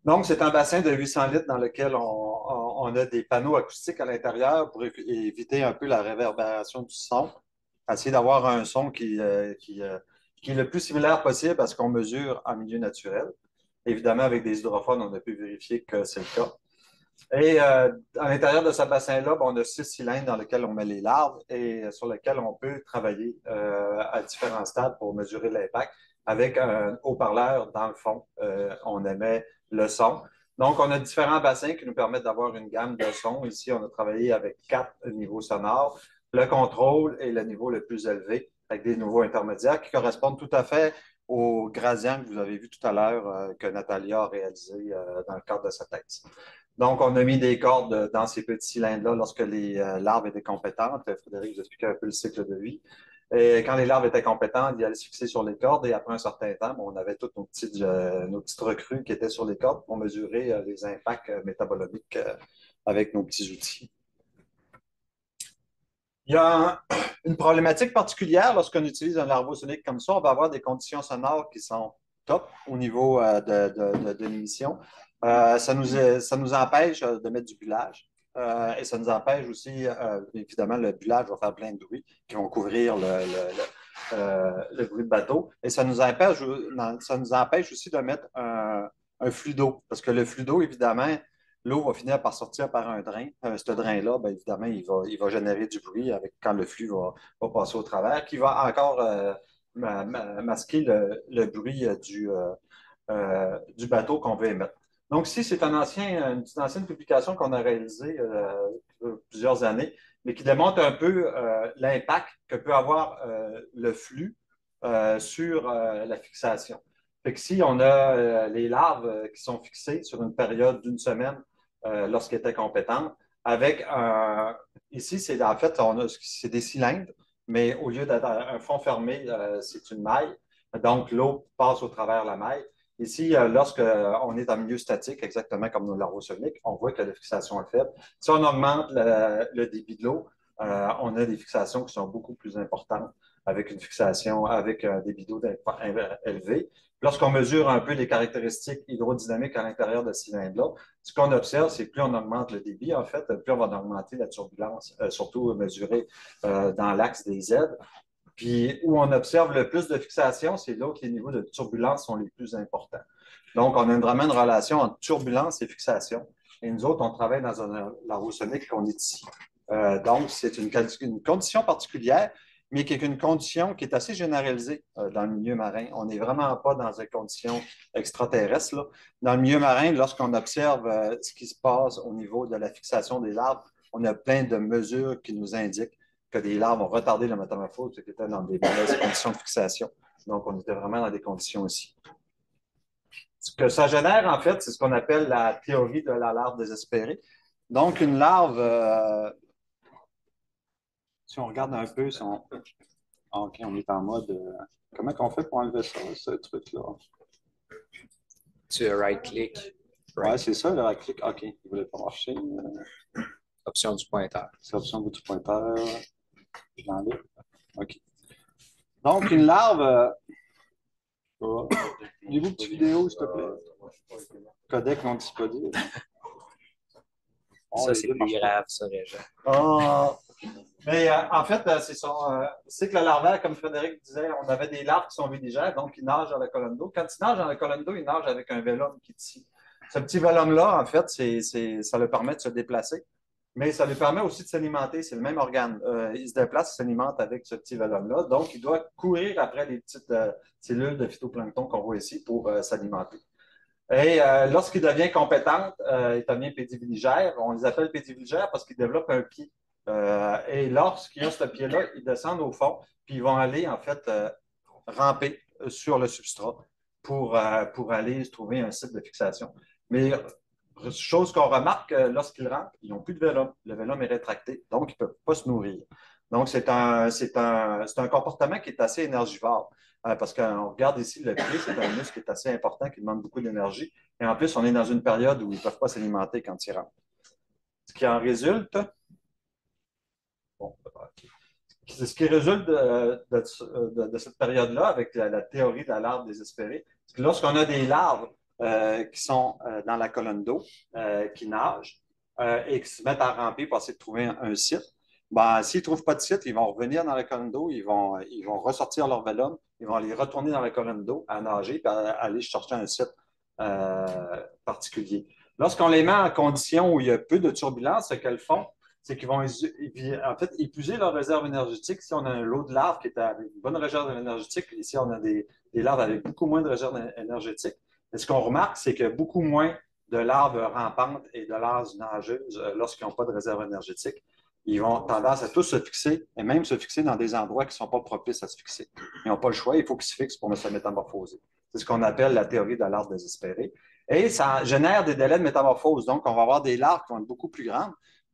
Donc, c'est un bassin de 800 litres dans lequel on a des panneaux acoustiques à l'intérieur pour éviter un peu la réverbération du son. Essayer d'avoir un son qui est le plus similaire possible à ce qu'on mesure en milieu naturel. Évidemment, avec des hydrophones, on a pu vérifier que c'est le cas. Et à l'intérieur de ce bassin-là, on a 6 cylindres dans lesquels on met les larves et sur lesquels on peut travailler à différents stades pour mesurer l'impact. Avec un haut-parleur dans le fond, on émet le son. Donc, on a différents bassins qui nous permettent d'avoir une gamme de sons. Ici, on a travaillé avec 4 niveaux sonores. Le contrôle est le niveau le plus élevé, avec des niveaux intermédiaires qui correspondent tout à fait au gradient que vous avez vu tout à l'heure que Nathalie a réalisé dans le cadre de sa thèse. Donc, on a mis des cordes dans ces petits cylindres-là lorsque les larves étaient compétentes. Frédéric vous expliquait un peu le cycle de vie. Et quand les larves étaient compétentes, ils allaient se fixer sur les cordes et après un certain temps, on avait toutes nos petites recrues qui étaient sur les cordes pour mesurer les impacts métabolomiques avec nos petits outils. Il y a une problématique particulière lorsqu'on utilise un larvosonique comme ça. On va avoir des conditions sonores qui sont top au niveau de l'émission. Ça nous empêche de mettre du bullage et ça nous empêche aussi, évidemment, le bullage va faire plein de bruits qui vont couvrir le bruit de bateau. Et ça nous empêche aussi de mettre un flux d'eau parce que le flux d'eau, évidemment, l'eau va finir par sortir par un drain. Ce drain-là, évidemment, il va générer du bruit quand le flux va passer au travers, qui va encore masquer le bruit du bateau qu'on veut émettre. Donc, ici, c'est une ancienne publication qu'on a réalisée plusieurs années, mais qui démontre un peu l'impact que peut avoir le flux sur la fixation. Fait que si on a les larves qui sont fixées sur une période d'une semaine lorsqu'elles étaient compétentes, avec ici, c'est en fait, c'est des cylindres, mais au lieu d'être un fond fermé, c'est une maille. Donc, l'eau passe au travers de la maille. Ici, lorsqu'on est en milieu statique, exactement comme nos larves soniques, on voit que la fixation est faible. Si on augmente le débit de l'eau, on a des fixations qui sont beaucoup plus importantes avec une fixation avec un débit d'eau élevé. Lorsqu'on mesure un peu les caractéristiques hydrodynamiques à l'intérieur de ce cylindre-là, ce qu'on observe, c'est plus on augmente le débit, en fait, plus on va augmenter la turbulence, surtout mesurée dans l'axe des Z. Puis où on observe le plus de fixation, c'est là que les niveaux de turbulence sont les plus importants. Donc, on a vraiment une relation entre turbulence et fixation. Et nous autres, on travaille dans un larosonique qu'on est ici. Donc, c'est une condition particulière, mais qui est une condition qui est assez généralisée dans le milieu marin. On n'est vraiment pas dans une condition extraterrestre, là. Dans le milieu marin, lorsqu'on observe ce qui se passe au niveau de la fixation des larves, on a plein de mesures qui nous indiquent que des larves ont retardé la métamorphose et qui étaient dans des mauvaises conditions de fixation. Donc, on était vraiment dans des conditions ici. Ce que ça génère, en fait, c'est ce qu'on appelle la théorie de la larve désespérée. Donc, une larve, si on regarde un peu, OK, on est en mode. Comment on fait pour enlever ça, ce truc-là? Tu right-click. Ouais, c'est ça, le right-click. OK, il ne voulait pas marcher. Option du pointeur. C'est l'option du pointeur. Je l'enlève. OK. Donc, une larve. Voulez-vous petite vidéo, s'il te plaît? Codec non disponible. Ça, c'est plus grave, ça, Régent. Mais en fait, c'est que le larvaire, comme Frédéric disait, on avait des larves qui sont véligères, donc ils nagent dans la colonne d'eau. Quand ils nagent dans la colonne d'eau, ils nagent avec un vélum qui est ici. Ce petit vélum-là, en fait, ça leur permet de se déplacer, mais ça lui permet aussi de s'alimenter. C'est le même organe. Il se déplace, il s'alimente avec ce petit vélum-là. Donc, il doit courir après les petites cellules de phytoplancton qu'on voit ici pour s'alimenter. Et lorsqu'il devient compétente, il devient pédiviligère. On les appelle pédiviligères parce qu'ils développent un pied. Et lorsqu'ils ont ce pied-là, ils descendent au fond, puis ils vont aller, en fait, ramper sur le substrat pour aller se trouver un site de fixation. Mais chose qu'on remarque, lorsqu'ils rampent, ils n'ont plus de vélum. Le vélum est rétracté, donc ils ne peuvent pas se nourrir. Donc, c'est un comportement qui est assez énergivore. Parce qu'on regarde ici, le pied, c'est un muscle qui est assez important, qui demande beaucoup d'énergie. Et en plus, on est dans une période où ils ne peuvent pas s'alimenter quand ils rentrent. Ce qui en résulte, bon, ce qui résulte de cette période-là, avec la théorie de la larve désespérée, c'est que lorsqu'on a des larves qui sont dans la colonne d'eau, qui nagent et qui se mettent à ramper pour essayer de trouver un site, ben, s'ils ne trouvent pas de site, ils vont revenir dans la colonne d'eau, ils vont ressortir leur vélum, ils vont aller retourner dans la colonne d'eau à nager et aller chercher un site particulier. Lorsqu'on les met en condition où il y a peu de turbulence, ce qu'elles font, c'est qu'ils vont en fait épuiser leur réserve énergétique. Si on a un lot de larves qui est avec une bonne réserve énergétique, ici on a des larves avec beaucoup moins de réserve énergétique. Et ce qu'on remarque, c'est que beaucoup moins de larves rampantes et de larves nageuses lorsqu'ils n'ont pas de réserve énergétique. Ils vont tendance à tous se fixer, et même se fixer dans des endroits qui ne sont pas propices à se fixer. Ils n'ont pas le choix, il faut qu'ils se fixent pour ne se métamorphoser. C'est ce qu'on appelle la théorie de la larve désespérée. Et ça génère des délais de métamorphose. Donc, on va avoir des larves qui vont être beaucoup plus grandes.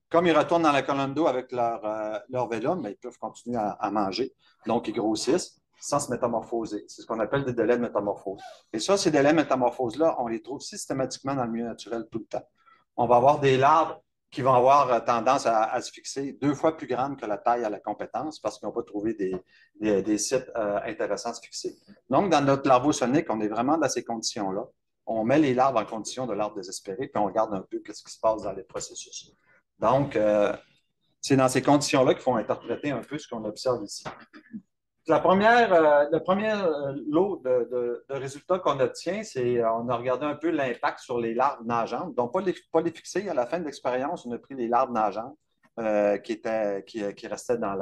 Comme ils retournent dans la colonne d'eau avec leur vélum, ils peuvent continuer à manger. Donc, ils grossissent sans se métamorphoser. C'est ce qu'on appelle des délais de métamorphose. Et ça, ces délais de métamorphose-là, on les trouve systématiquement dans le milieu naturel tout le temps. On va avoir des larves qui vont avoir tendance à se fixer 2 fois plus grandes que la taille à la compétence parce qu'ils n'ont pas trouvé des sites intéressants à se fixer. Donc, dans notre larvosonique, on est vraiment dans ces conditions-là. On met les larves en condition de larves désespérées, puis on regarde un peu ce qui se passe dans les processus. Donc, c'est dans ces conditions-là qu'il faut interpréter un peu ce qu'on observe ici. Le premier lot de résultats qu'on obtient, c'est on a regardé un peu l'impact sur les larves nageantes. Donc, pas les fixer. À la fin de l'expérience, on a pris les larves nageantes qui restaient dans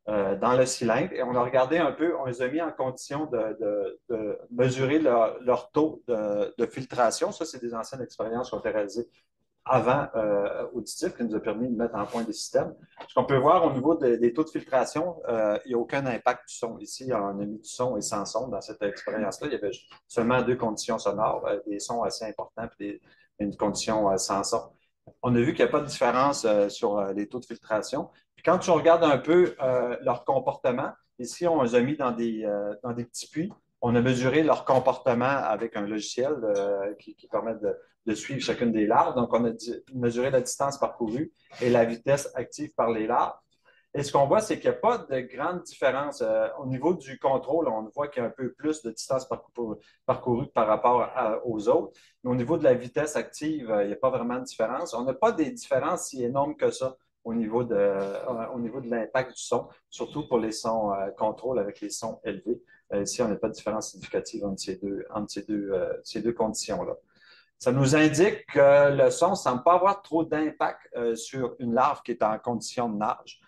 dans le cylindre et on a regardé un peu, on les a mis en condition de mesurer leur taux de filtration. Ça, c'est des anciennes expériences qui ont été réalisées avant auditif qui nous a permis de mettre en point des systèmes. Ce qu'on peut voir au niveau des taux de filtration, il n'y a aucun impact du son. Ici, on a mis du son et sans son dans cette expérience-là. Il y avait seulement deux conditions sonores, des sons assez importants et une condition sans son. On a vu qu'il n'y a pas de différence sur les taux de filtration. Puis quand tu regardes un peu leur comportement, ici, on les a mis dans des petits puits. On a mesuré leur comportement avec un logiciel qui permet de suivre chacune des larves. Donc, on a mesuré la distance parcourue et la vitesse active par les larves. Et ce qu'on voit, c'est qu'il n'y a pas de grande différence. Au niveau du contrôle, on voit qu'il y a un peu plus de distance parcourue par rapport aux autres. Mais au niveau de la vitesse active, il n'y a pas vraiment de différence. On n'a pas des différences si énormes que ça au niveau de l'impact du son, surtout pour les sons contrôle avec les sons élevés. Ici, on n'a pas de différence significative entre ces deux conditions-là. Ça nous indique que le son ne semble pas avoir trop d'impact sur une larve qui est en condition de nage,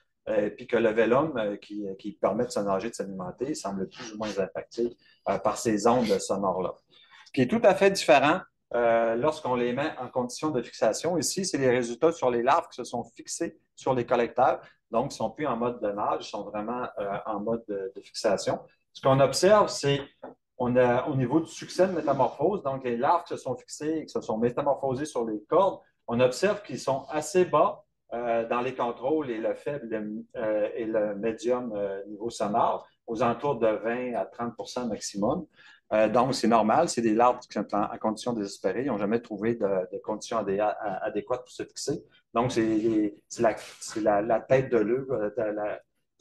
puis que le vélum qui permet de se nager, de s'alimenter, semble plus ou moins impacté par ces ondes sonores-là. Ce qui est tout à fait différent lorsqu'on les met en condition de fixation. Ici, c'est les résultats sur les larves qui se sont fixées sur les collecteurs. Donc, ils ne sont plus en mode de nage, ils sont vraiment en mode de fixation. Ce qu'on observe, c'est on a au niveau du succès de métamorphose, donc les larves qui se sont fixées et qui se sont métamorphosées sur les cordes, on observe qu'ils sont assez bas dans les contrôles et le faible et le médium niveau sonore, aux alentours de 20 à 30 maximum. Donc, c'est normal, c'est des larves qui sont en conditions désespérées, ils n'ont jamais trouvé de conditions adéquates pour se fixer. Donc, c'est la tête de l'œuf,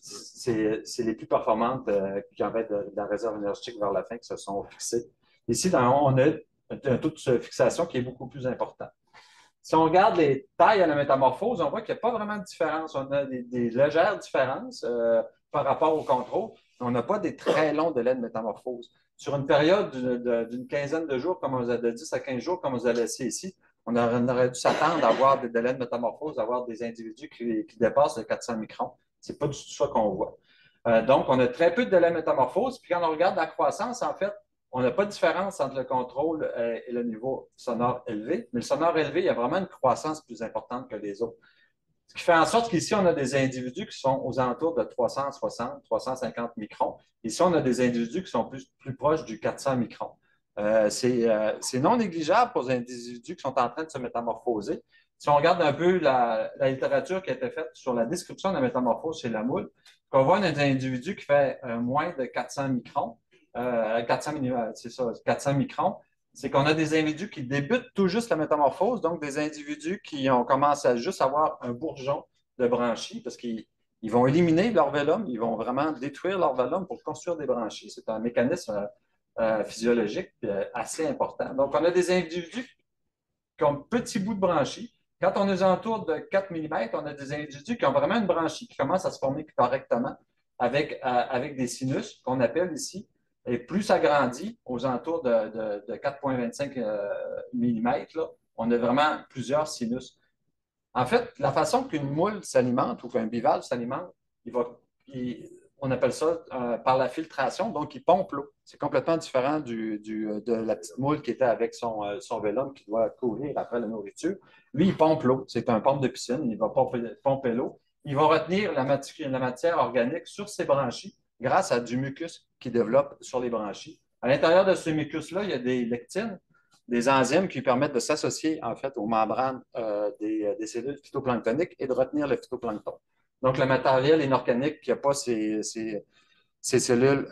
c'est les plus performantes qui avaient de la réserve énergétique vers la fin qui se sont fixées. Ici, on a un taux de fixation qui est beaucoup plus important. Si on regarde les tailles à la métamorphose, on voit qu'il n'y a pas vraiment de différence. On a des légères différences par rapport au contrôle, mais on n'a pas des très longs délais de métamorphose. Sur une période d'une quinzaine de jours, comme on a de 10 à 15 jours, comme on a laissé ici, on aurait dû s'attendre à avoir des délais de métamorphose, d'avoir des individus qui dépassent les 400 microns. Ce n'est pas du tout ça qu'on voit. Donc, on a très peu de délais de métamorphose. Puis quand on regarde la croissance, en fait, on n'a pas de différence entre le contrôle et le niveau sonore élevé. Mais le sonore élevé, il y a vraiment une croissance plus importante que les autres. Ce qui fait en sorte qu'ici, on a des individus qui sont aux alentours de 360, 350 microns. Ici, on a des individus qui sont plus proches du 400 microns. C'est non négligeable pour les individus qui sont en train de se métamorphoser. Si on regarde un peu la littérature qui a été faite sur la description de la métamorphose chez la moule, on voit un individu qui fait moins de 400 microns, 400 microns, c'est qu'on a des individus qui débutent tout juste la métamorphose, donc des individus qui ont commencé à juste avoir un bourgeon de branchies parce qu'ils vont éliminer leur vélum, ils vont vraiment détruire leur vélum pour construire des branchies. C'est un mécanisme physiologique assez important. Donc, on a des individus qui ont un petit bout de branchie. Quand on est autour de 4 mm, on a des individus qui ont vraiment une branchie qui commence à se former correctement avec des sinus qu'on appelle ici. Et plus ça grandit, aux alentours de 4,25 mm, on a vraiment plusieurs sinus. En fait, la façon qu'une moule s'alimente ou qu'un bivalve s'alimente, on appelle ça par la filtration, donc il pompe l'eau. C'est complètement différent de la petite moule qui était avec son vélum qui doit courir après la nourriture. Lui, il pompe l'eau. C'est un pompe de piscine. Il va pomper l'eau. Il va retenir la matière organique sur ses branchies grâce à du mucus qu'il développe sur les branchies. À l'intérieur de ce mucus-là, il y a des lectines, des enzymes qui permettent de s'associer en fait aux membranes des cellules phytoplanctoniques et de retenir le phytoplancton. Donc, le matériel inorganique qui n'a pas ces cellules,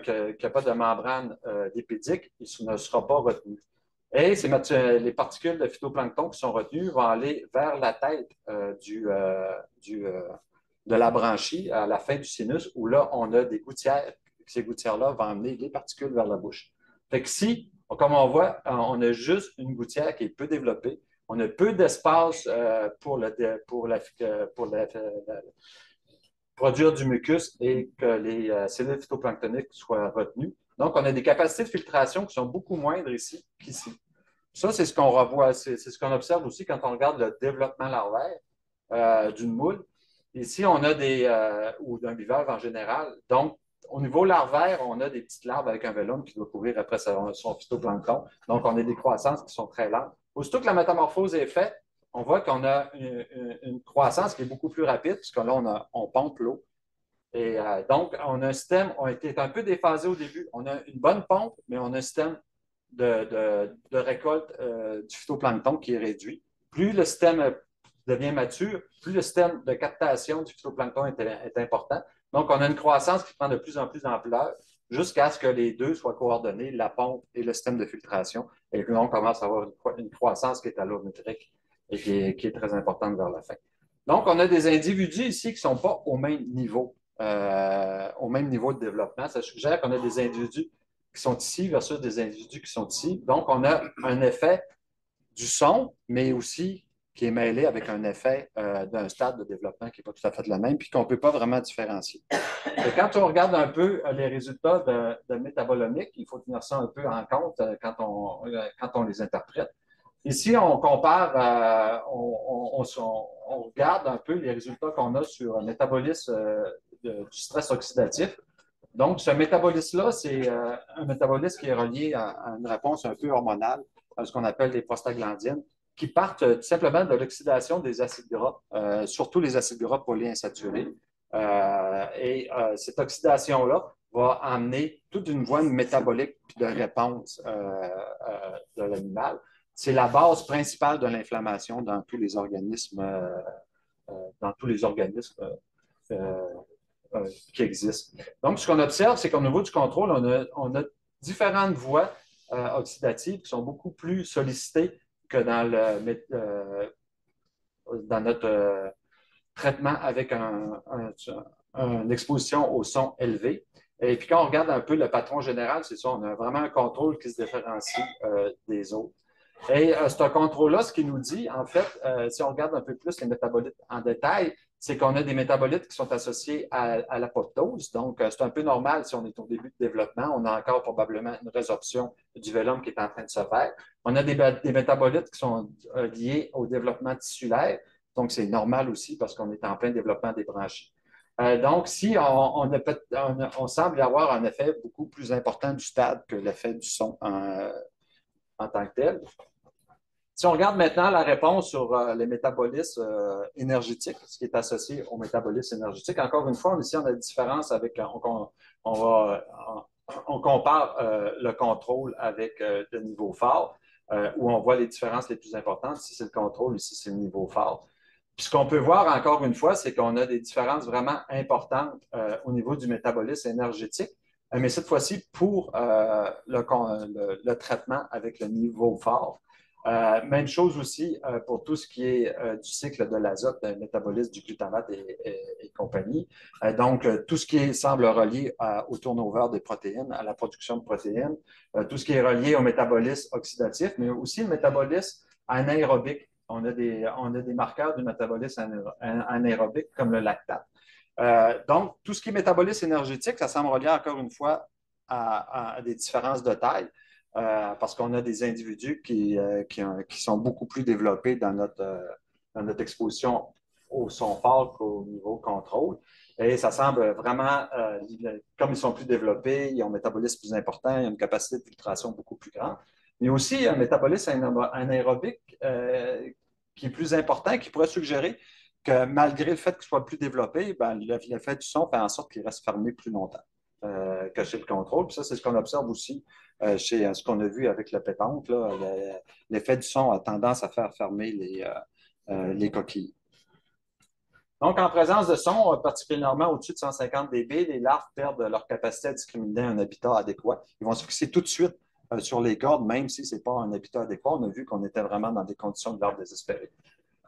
qui n'a pas de membrane lipidique, il ne sera pas retenu. Et les particules de phytoplancton qui sont retenues vont aller vers la tête de la branchie, à la fin du sinus, où là, on a des gouttières. Ces gouttières-là vont amener les particules vers la bouche. Fait que si, comme on voit, on a juste une gouttière qui est peu développée, on a peu d'espace pour produire du mucus et que les cellules phytoplanctoniques soient retenues. Donc, on a des capacités de filtration qui sont beaucoup moindres ici qu'ici. Ça, c'est ce qu'on revoit, c'est ce qu'on observe aussi quand on regarde le développement larvaire d'une moule. Ici, on a ou d'un bivalve en général. Donc, au niveau larvaire, on a des petites larves avec un vélum qui doit couvrir après son phytoplancton. Donc, on a des croissances qui sont très lentes. Aussitôt que la métamorphose est faite, on voit qu'on a une croissance qui est beaucoup plus rapide, puisque là, on pompe l'eau. Et donc, on a un système, on était un peu déphasé au début. On a une bonne pompe, mais on a un système de récolte du phytoplancton qui est réduit. Plus le système devient mature, plus le système de captation du phytoplancton est important. Donc, on a une croissance qui prend de plus en plus d'ampleur jusqu'à ce que les deux soient coordonnés, la pompe et le système de filtration. Et puis, on commence à avoir une croissance qui est allométrique et qui est très importante vers la fin. Donc, on a des individus ici qui ne sont pas au même niveau de développement. Ça suggère qu'on a des individus qui sont ici versus des individus qui sont ici. Donc, on a un effet du son, mais aussi qui est mêlé avec un effet d'un stade de développement qui n'est pas tout à fait le même, puis qu'on ne peut pas vraiment différencier. Et quand on regarde un peu les résultats de métabolomique, il faut tenir ça un peu en compte quand on les interprète. Ici, on compare, on regarde un peu les résultats qu'on a sur un métabolisme du stress oxydatif. Donc, ce métabolisme-là, c'est un métabolisme qui est relié à une réponse un peu hormonale, à ce qu'on appelle les prostaglandines, qui partent tout simplement de l'oxydation des acides gras, surtout les acides gras polyinsaturés. Cette oxydation-là va amener toute une voie métabolique de réponse de l'animal. C'est la base principale de l'inflammation dans tous les organismes, qui existent. Donc, ce qu'on observe, c'est qu'au niveau du contrôle, on a différentes voies oxydatives qui sont beaucoup plus sollicitées que dans notre traitement avec une exposition au son élevé. Et puis, quand on regarde un peu le patron général, c'est ça, on a vraiment un contrôle qui se différencie des autres. Et ce contrôle-là, ce qu'il nous dit, en fait, si on regarde un peu plus les métabolites en détail, c'est qu'on a des métabolites qui sont associés à l'apoptose. Donc, c'est un peu normal si on est au début de développement. On a encore probablement une résorption du vélum qui est en train de se faire. On a des métabolites qui sont liés au développement tissulaire. Donc, c'est normal aussi parce qu'on est en plein développement des branchies. Donc, si on semble y avoir un effet beaucoup plus important du stade que l'effet du son en tant que tel. Si on regarde maintenant la réponse sur les métabolismes énergétiques, ce qui est associé au métabolisme énergétique, encore une fois, ici, on a une différence avec, on compare le contrôle avec le niveau fort, où on voit les différences les plus importantes. Ici, c'est le contrôle, ici, c'est le niveau fort. Puis ce qu'on peut voir encore une fois, c'est qu'on a des différences vraiment importantes au niveau du métabolisme énergétique, mais cette fois-ci pour le traitement avec le niveau fort. Même chose aussi pour tout ce qui est du cycle de l'azote, le métabolisme du glutamate et compagnie. Donc, tout ce qui semble relié au turnover des protéines, à la production de protéines, tout ce qui est relié au métabolisme oxydatif, mais aussi le métabolisme anaérobique. On a des marqueurs du métabolisme anaérobique comme le lactate. Donc, tout ce qui est métabolisme énergétique, ça semble relié encore une fois à des différences de taille. Parce qu'on a des individus qui sont beaucoup plus développés dans notre exposition au son fort qu'au niveau contrôle. Et ça semble vraiment, comme ils sont plus développés, ils ont un métabolisme plus important, ils ont une capacité de filtration beaucoup plus grande. Mais aussi un métabolisme anaérobique qui est plus important, qui pourrait suggérer que malgré le fait qu'il soit plus développé, ben, l'effet du son fait en sorte qu'il reste fermé plus longtemps que chez le contrôle. Puis ça, c'est ce qu'on observe aussi chez ce qu'on a vu avec le pétanque. L'effet du son a tendance à faire fermer les coquilles. Donc, en présence de son, particulièrement au-dessus de 150 dB, les larves perdent leur capacité à discriminer un habitat adéquat. Ils vont se fixer tout de suite sur les cordes, même si ce n'est pas un habitat adéquat. On a vu qu'on était vraiment dans des conditions de larves désespérées.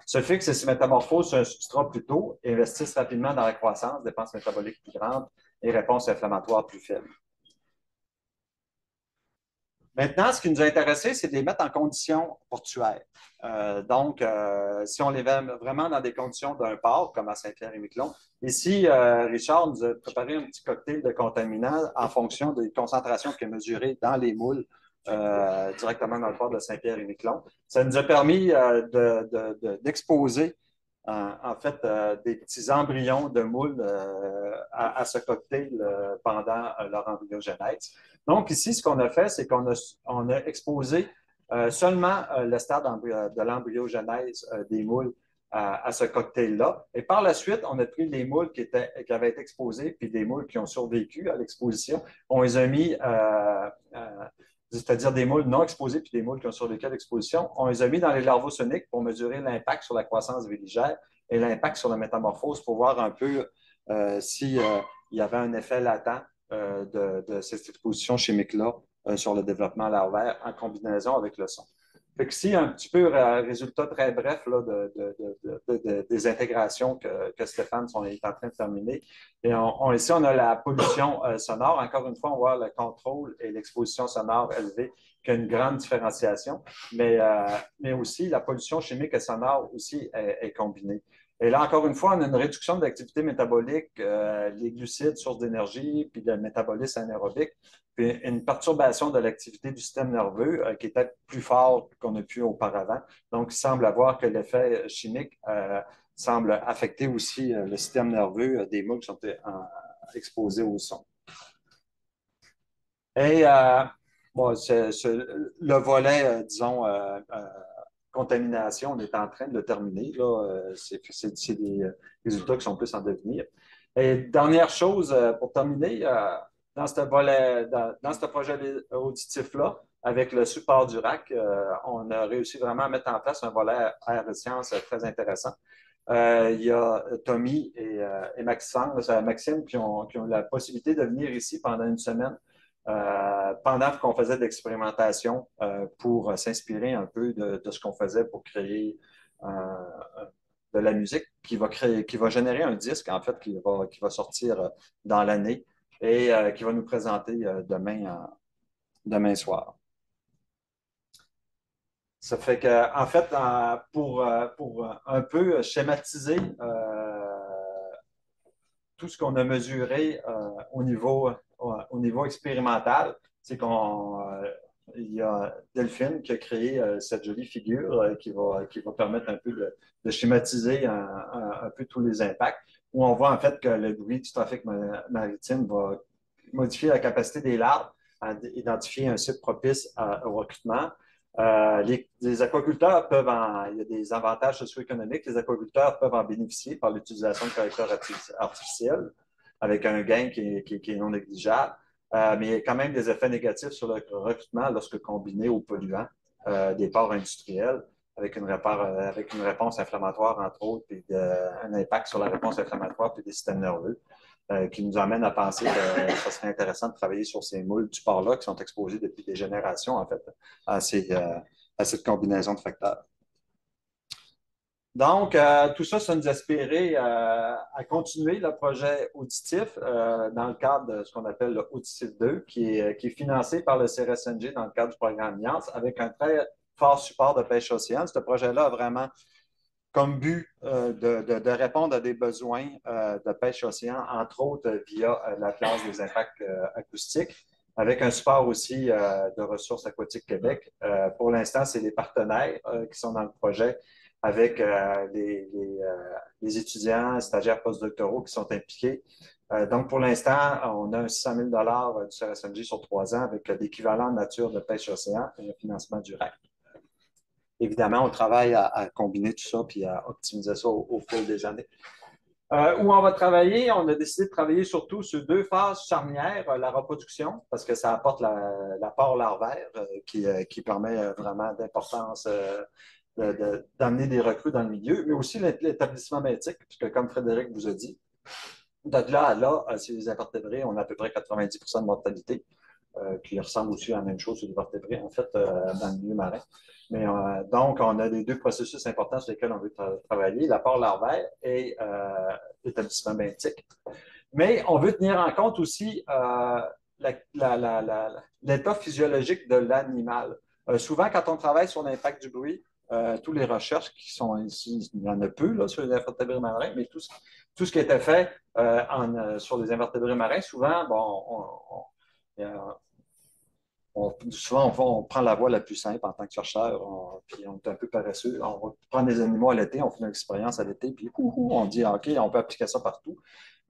Se fixent et se métamorphosent sur un substrat plus tôt, investissent rapidement dans la croissance, dépenses métaboliques plus grandes et réponses inflammatoires plus faibles. Maintenant, ce qui nous a intéressé, c'est de les mettre en conditions portuaires. Donc, si on les met vraiment dans des conditions d'un port, comme à Saint-Pierre-et-Miquelon, ici, Richard nous a préparé un petit cocktail de contaminants en fonction des concentrations qu'il a mesurées dans les moules directement dans le port de Saint-Pierre-et-Miquelon. Ça nous a permis d'exposer en fait des petits embryons de moules à ce cocktail pendant leur embryogenèse. Donc, ici, ce qu'on a fait, c'est qu'on a exposé seulement le stade de l'embryogenèse des moules à ce cocktail-là. Et par la suite, on a pris les moules qui avaient été exposés, puis des moules qui ont survécu à l'exposition. On les a mis, c'est-à-dire des moules non exposés, puis des moules qui ont survécu à l'exposition. On les a mis dans les larvosoniques pour mesurer l'impact sur la croissance véligère et l'impact sur la métamorphose pour voir un peu s'il y avait un effet latent de cette exposition chimique-là sur le développement larvaire en combinaison avec le son. Fait que ici, un petit peu résultat très bref là, des intégrations que Stéphane est en train de terminer. Et ici, on a la pollution sonore. Encore une fois, on voit le contrôle et l'exposition sonore élevée qui a une grande différenciation, mais aussi la pollution chimique et sonore aussi est combinée. Et là, encore une fois, on a une réduction de l'activité métabolique, les glucides, source d'énergie, puis le métabolisme anaérobique, puis une perturbation de l'activité du système nerveux qui est peut-être plus fort qu'on a pu auparavant. Donc, il semble avoir que l'effet chimique semble affecter aussi le système nerveux des moules qui sont exposés au son. Et bon, le volet, disons, contamination, on est en train de le terminer. C'est des résultats qui sont plus en devenir. Et dernière chose pour terminer, dans ce projet auditif-là, avec le support du RAC, on a réussi vraiment à mettre en place un volet air et sciences très intéressant. Il y a Tommy et Maxime qui ont la possibilité de venir ici pendant une semaine pendant qu'on faisait de l'expérimentation pour s'inspirer un peu de ce qu'on faisait pour créer de la musique qui va générer un disque, en fait, qui va sortir dans l'année et qui va nous présenter demain soir. Ça fait que, en fait, pour un peu schématiser tout ce qu'on a mesuré au niveau expérimental, c'est il y a Delphine qui a créé cette jolie figure qui va permettre un peu de schématiser un peu tous les impacts, où on voit en fait que le bruit du trafic maritime va modifier la capacité des larves à identifier un site propice au recrutement. Les aquaculteurs il y a des avantages socio-économiques. Les aquaculteurs peuvent en bénéficier par l'utilisation de correcteurs artificiels avec un gain qui est non négligeable. Mais il y a quand même des effets négatifs sur le recrutement lorsque combiné aux polluants des ports industriels avec une réponse inflammatoire, entre autres, et un impact sur la réponse inflammatoire et des systèmes nerveux. Qui nous amène à penser que ce serait intéressant de travailler sur ces moules du port-là qui sont exposés depuis des générations, en fait, à cette combinaison de facteurs. Donc, tout ça, ça nous a inspiré à continuer le projet auditif dans le cadre de ce qu'on appelle le Auditif 2, qui est financé par le CRSNG dans le cadre du programme NIANS, avec un très fort support de Pêche Océane. Ce projet-là a vraiment comme but de répondre à des besoins de pêche océan, entre autres via la classe des impacts acoustiques, avec un support aussi de Ressources aquatiques Québec. Pour l'instant, c'est les partenaires qui sont dans le projet avec les étudiants, stagiaires postdoctoraux qui sont impliqués. Donc, pour l'instant, on a un 600 000 du CRSNG sur 3 ans avec l'équivalent de nature de pêche océan et le financement du RAC. Évidemment, on travaille à combiner tout ça puis à optimiser ça au fil des années. Où on va travailler, on a décidé de travailler surtout sur 2 phases charnières, la reproduction, parce que ça apporte l'apport larvaire qui permet vraiment d'importance d'amener des recrues dans le milieu, mais aussi l'établissement benthique, puisque comme Frédéric vous a dit, de là à là, sur les invertébrés, on a à peu près 90 % de mortalité, qui ressemble aussi à la même chose sur les vertébrés, en fait, dans le milieu marin. Mais donc, on a les 2 processus importants sur lesquels on veut travailler, l'apport larvaire et l'établissement benthique. Mais on veut tenir en compte aussi l'état physiologique de l'animal. Souvent, quand on travaille sur l'impact du bruit, toutes les recherches qui sont ici, il y en a peu là, sur les invertébrés marins, mais tout ce qui était fait sur les invertébrés marins, souvent, bon, souvent, on prend la voie la plus simple en tant que chercheur, puis on est un peu paresseux. On va prendre des animaux à l'été, on fait une expérience à l'été, puis on dit, OK, on peut appliquer ça partout.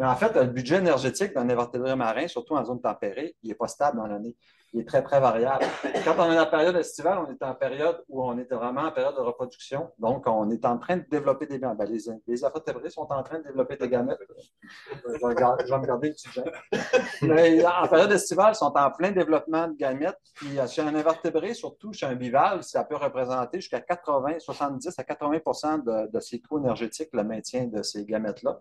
Mais en fait, le budget énergétique d'un invertébré marin, surtout en zone tempérée, il n'est pas stable dans l'année. Il est très, très variable. Quand on est dans la période estivale, on est en période où on est vraiment en période de reproduction. Donc, on est en train de développer des gamètes. Ben, les invertébrés sont en train de développer des gamètes. Je vais me garder une petite gêne. Mais en période estivale, ils sont en plein développement de gamètes. Puis chez un invertébré, surtout chez un bivalve, ça peut représenter jusqu'à 70 à 80 de ses coûts énergétiques, le maintien de ces gamètes-là.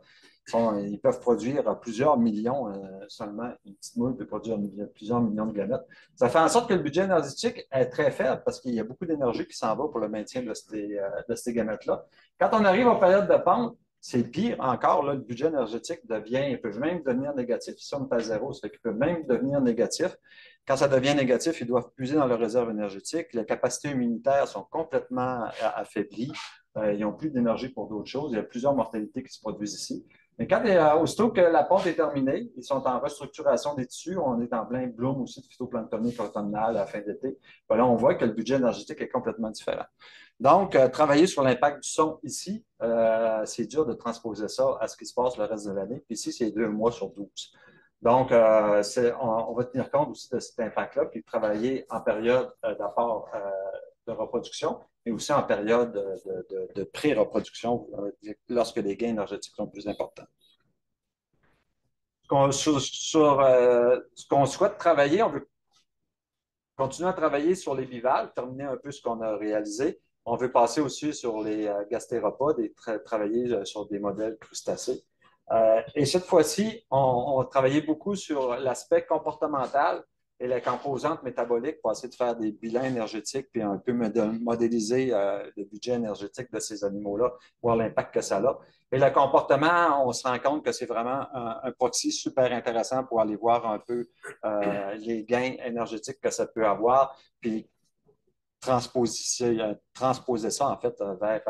Ils peuvent produire plusieurs millions seulement. Une petite moule peut produire plusieurs millions de gamètes. Ça fait en sorte que le budget énergétique est très faible parce qu'il y a beaucoup d'énergie qui s'en va pour le maintien de ces gamètes-là. Quand on arrive aux périodes de pente, c'est pire encore. Là, le budget énergétique il peut même devenir négatif. Ici, on est à zéro, ça fait qu'il peut même devenir négatif. Quand ça devient négatif, ils doivent puiser dans leurs réserves énergétiques. Les capacités immunitaires sont complètement affaiblies. Ils n'ont plus d'énergie pour d'autres choses. Il y a plusieurs mortalités qui se produisent ici. Mais aussitôt que la ponte est terminée, ils sont en restructuration des tissus. On est en plein bloom aussi de phytoplanctonique automnale à la fin d'été. Ben là, on voit que le budget énergétique est complètement différent. Donc, travailler sur l'impact du son ici, c'est dur de transposer ça à ce qui se passe le reste de l'année. Puis ici, c'est 2 mois sur 12. Donc, on va tenir compte aussi de cet impact-là, puis travailler en période d'apport de reproduction, mais aussi en période de pré-reproduction, lorsque les gains énergétiques sont plus importants. Ce qu'on souhaite travailler, on veut continuer à travailler sur les bivalves, terminer un peu ce qu'on a réalisé. On veut passer aussi sur les gastéropodes et travailler sur des modèles crustacés. Et cette fois-ci, on travaillait beaucoup sur l'aspect comportemental et les composantes métaboliques pour essayer de faire des bilans énergétiques puis un peu modéliser le budget énergétique de ces animaux-là, voir l'impact que ça a. Et le comportement, on se rend compte que c'est vraiment un proxy super intéressant pour aller voir un peu les gains énergétiques que ça peut avoir, puis transposer ça en fait vers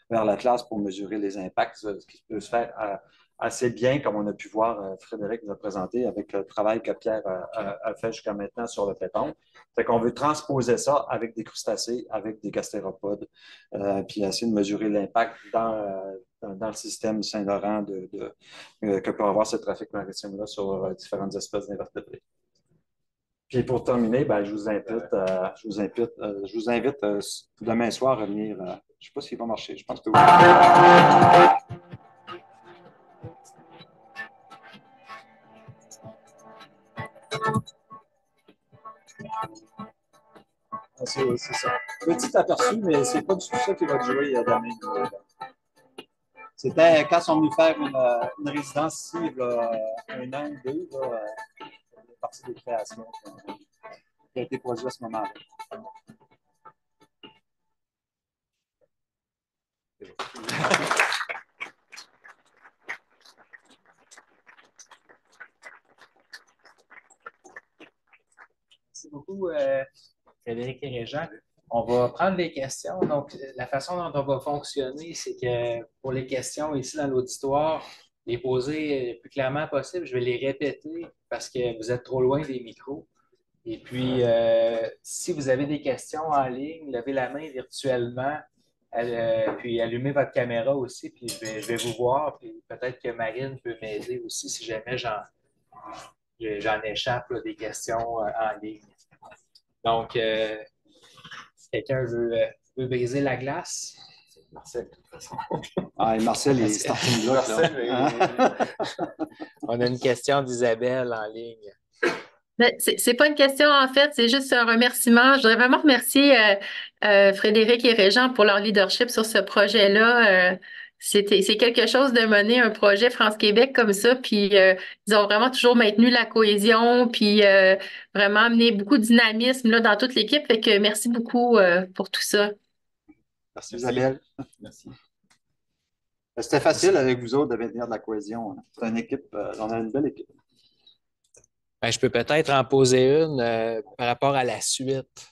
l'Atlas pour mesurer les impacts, ce qui peut se faire assez bien, comme on a pu voir, Frédéric nous a présenté avec le travail que Pierre a fait jusqu'à maintenant sur le péton. Fait qu'on veut transposer ça avec des crustacés, avec des gastéropodes, puis essayer de mesurer l'impact dans le système Saint-Laurent que peut avoir ce trafic maritime-là sur différentes espèces d'invertébrés. Puis pour terminer, ben, je vous invite demain soir à venir. Je ne sais pas s'il va marcher. Je pense que oui. C'est ça. Petit aperçu, mais c'est pas du tout ça qui va jouer demain. C'était quand on est venu faire une résidence ici, il y a 1 an ou 2, partie des créations qui a été produite à ce moment-là. Merci beaucoup, Frédéric et Régent. On va prendre les questions. Donc, la façon dont on va fonctionner, c'est que pour les questions ici dans l'auditoire, les poser le plus clairement possible. Je vais les répéter parce que vous êtes trop loin des micros. Et puis, si vous avez des questions en ligne, levez la main virtuellement, puis allumez votre caméra aussi, puis je vais vous voir. Puis peut-être que Marine peut m'aider aussi si jamais j'en échappe là, des questions en ligne. Donc, si quelqu'un veut briser la glace. Marcel, de toute façon. Ah, et Marcel est starting block. On a une question d'Isabelle en ligne. C'est pas une question, en fait, c'est juste un remerciement. Je voudrais vraiment remercier Frédéric et Régent pour leur leadership sur ce projet-là. C'est quelque chose de mener un projet France-Québec comme ça, puis ils ont vraiment toujours maintenu la cohésion, puis vraiment amené beaucoup de dynamisme là, dans toute l'équipe. Fait que merci beaucoup pour tout ça. Merci Isabelle. Merci. C'était facile avec vous autres de maintenir de la cohésion. C'est une équipe, on a une belle équipe. Ben, je peux peut-être en poser une par rapport à la suite.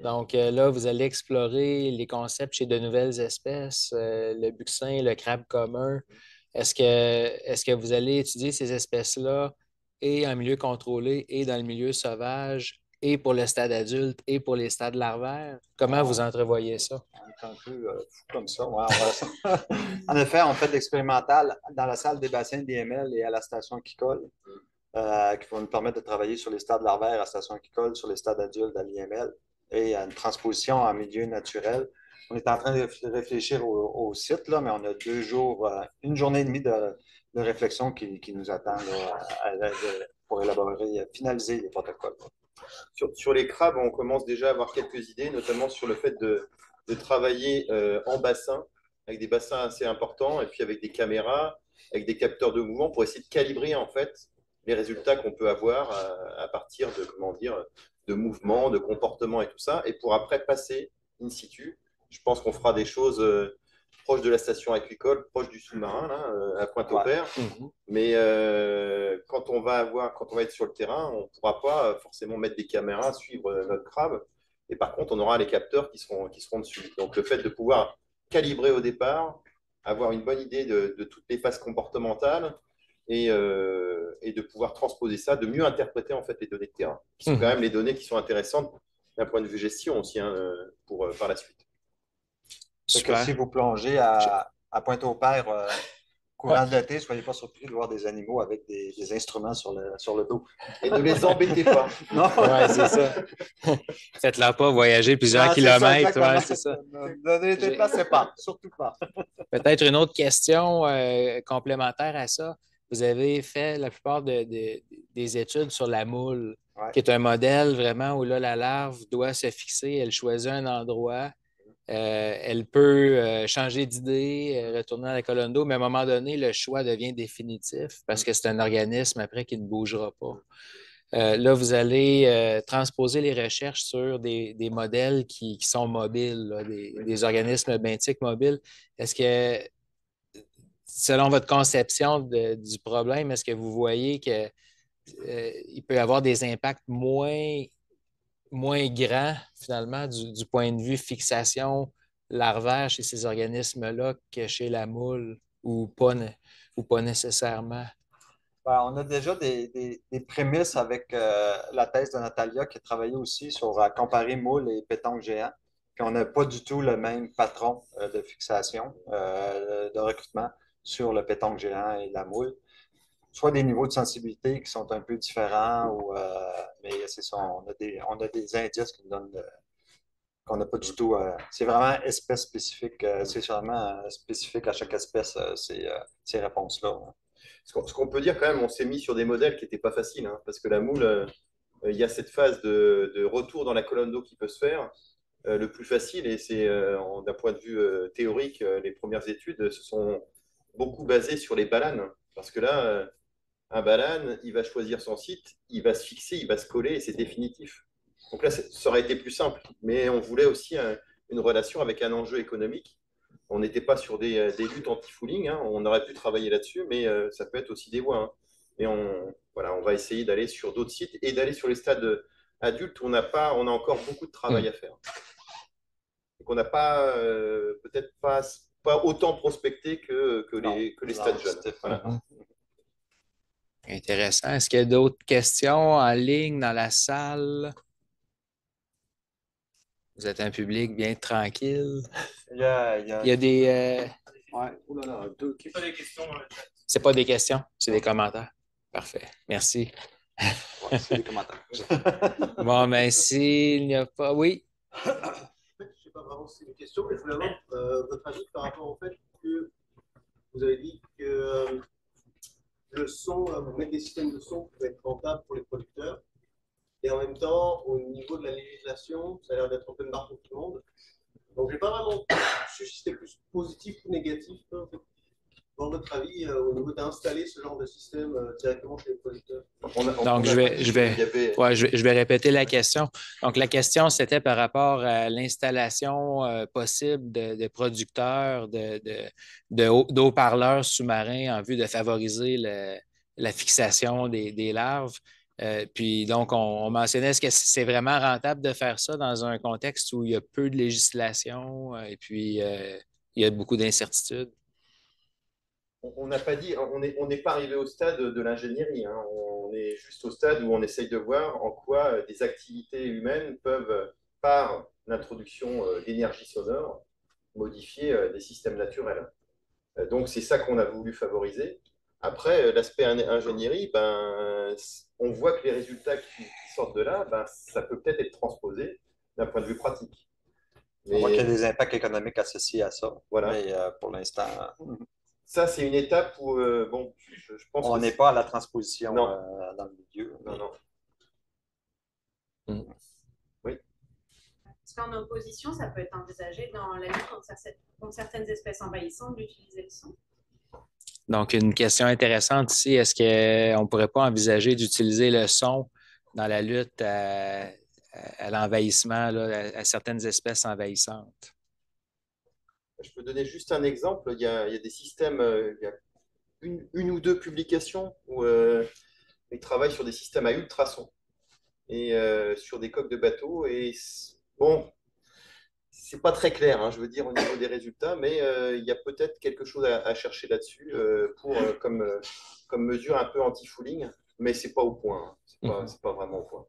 Donc là, vous allez explorer les concepts chez de nouvelles espèces, le buccinc, le crabe commun. Est-ce que vous allez étudier ces espèces-là et en milieu contrôlé et dans le milieu sauvage et pour le stade adulte et pour les stades larvaires? Comment vous entrevoyez ça? On est un peu fou comme ça. Ouais, en effet, on fait de l'expérimental dans la salle des bassins d'IML et à la station qui colle, qui vont nous permettre de travailler sur les stades larvaires à la station qui colle, sur les stades adultes à l'IML et à une transposition en milieu naturel. On est en train de réfléchir au site, là, mais on a 2 jours, une journée et demie de réflexion qui nous attend là, pour élaborer, finaliser les protocoles. Sur les crabes, on commence déjà à avoir quelques idées, notamment sur le fait de travailler en bassin, avec des bassins assez importants, et puis avec des caméras, avec des capteurs de mouvement, pour essayer de calibrer en fait les résultats qu'on peut avoir à partir de, comment dire, de mouvements, de comportements et tout ça, et pour après passer in situ. Je pense qu'on fera des choses proches de la station aquicole, proche du sous-marin, là, à Pointe-au-Père. Mhm. Mais quand on va être sur le terrain, on ne pourra pas forcément mettre des caméras, suivre notre crabe. Et par contre, on aura les capteurs qui seront dessus. Donc, le fait de pouvoir calibrer au départ, avoir une bonne idée de toutes les phases comportementales et de pouvoir transposer ça, de mieux interpréter en fait les données de terrain, qui sont quand même les données qui sont intéressantes d'un point de vue gestion aussi, hein, par la suite. Parce que si vous plongez à Pointe-au-Père courant de l'été, soyez pas surpris de voir des animaux avec des instruments sur le dos. Et ne les embêtez pas. Non, ouais, c'est ça. Faites-leur pas voyager plusieurs kilomètres. Ouais, c'est ça. Ne les déplacez pas, surtout pas. Peut-être une autre question complémentaire à ça. Vous avez fait la plupart des études sur la moule, qui est un modèle vraiment où là, la larve doit se fixer, elle choisit un endroit. Elle peut changer d'idée, retourner à la colonne d'eau, mais à un moment donné, le choix devient définitif parce que c'est un organisme après qui ne bougera pas. Là, vous allez transposer les recherches sur des modèles qui sont mobiles, là, des organismes benthiques mobiles. Est-ce que, selon votre conception du problème, est-ce que vous voyez qu'il peut y avoir des impacts moins grand, finalement, du point de vue fixation larvaire chez ces organismes-là que chez la moule ou pas nécessairement? Ben, on a déjà des prémices avec la thèse de Natalia qui a travaillé aussi sur comparer moule et pétanque géant. Puis on n'a pas du tout le même patron de fixation, de recrutement sur le pétanque géant et la moule. Soit des niveaux de sensibilité qui sont un peu différents, mais c'est ça, on a des indices qui nous donnent qu'on n'a pas du tout. C'est vraiment espèce spécifique. C'est vraiment spécifique à chaque espèce, ces réponses-là. Ce qu'on peut dire quand même, on s'est mis sur des modèles qui n'étaient pas faciles, hein, parce que la moule, il y a cette phase de retour dans la colonne d'eau qui peut se faire. Le plus facile, et c'est d'un point de vue théorique, les premières études se sont beaucoup basées sur les balanes, parce que là, un balane, il va choisir son site, il va se fixer, il va se coller, et c'est définitif. Donc là, ça aurait été plus simple, mais on voulait aussi une relation avec un enjeu économique. On n'était pas sur des luttes anti-fouling, hein. On aurait pu travailler là-dessus, mais ça peut être aussi des voies, hein. Et voilà, on va essayer d'aller sur d'autres sites et d'aller sur les stades adultes où on a encore beaucoup de travail à faire. Donc on n'a pas, peut-être pas autant prospecté que les stades jeunes. Voilà. Intéressant. Est-ce qu'il y a d'autres questions en ligne dans la salle? Vous êtes un public bien tranquille. Il y a des. Ouais. Oh là là, c'est pas des questions dans le chat. C'est pas des questions, c'est des commentaires. Parfait. Merci. Ouais, c'est des commentaires. Bon, mais s'il n'y a pas. Oui. Je ne sais pas vraiment si c'est une question, mais je voulais avoir votre avis par rapport au fait que vous avez dit que le son, mettre des systèmes de son peut être rentable pour les producteurs. Et en même temps, au niveau de la législation, ça a l'air d'être un peu une barre pour tout le monde. Donc, je n'ai pas vraiment su si c'était plus positif ou négatif, en fait, dans votre avis, au niveau d'installer ce genre de système directement chez les producteurs. Donc, je vais répéter la question. Donc, la question, c'était par rapport à l'installation possible de producteurs de haut-parleurs sous-marins en vue de favoriser la fixation des larves. Puis donc, on mentionnait, est-ce que c'est vraiment rentable de faire ça dans un contexte où il y a peu de législation et puis il y a beaucoup d'incertitudes? On n'a pas dit, on n'est pas arrivé au stade de l'ingénierie, hein. On est juste au stade où on essaye de voir en quoi des activités humaines peuvent, par l'introduction d'énergie sonore, modifier des systèmes naturels. Donc, c'est ça qu'on a voulu favoriser. Après, l'aspect ingénierie, ben, on voit que les résultats qui sortent de là, ben, ça peut peut-être être transposé d'un point de vue pratique. On voit qu'il y a Mais des impacts économiques associés à ça. voilà, Mais pour l'instant, ça, c'est une étape où, bon, je pense on que n'est pas à la transposition Non. dans le milieu. Non, non. Oui. Est-ce qu'en opposition, ça peut être envisagé dans la lutte contre certaines espèces envahissantes d'utiliser le son? Donc, une question intéressante ici, est-ce qu'on ne pourrait pas envisager d'utiliser le son dans la lutte à l'envahissement, là, à certaines espèces envahissantes? Je peux donner juste un exemple. Il y a des systèmes, il y a une ou deux publications où ils travaillent sur des systèmes à ultrasons et sur des coques de bateaux. Et bon, c'est pas très clair, hein, je veux dire, au niveau des résultats, mais il y a peut-être quelque chose à chercher là-dessus comme mesure un peu anti-fouling, mais c'est pas au point. Hein. C'est pas vraiment au point.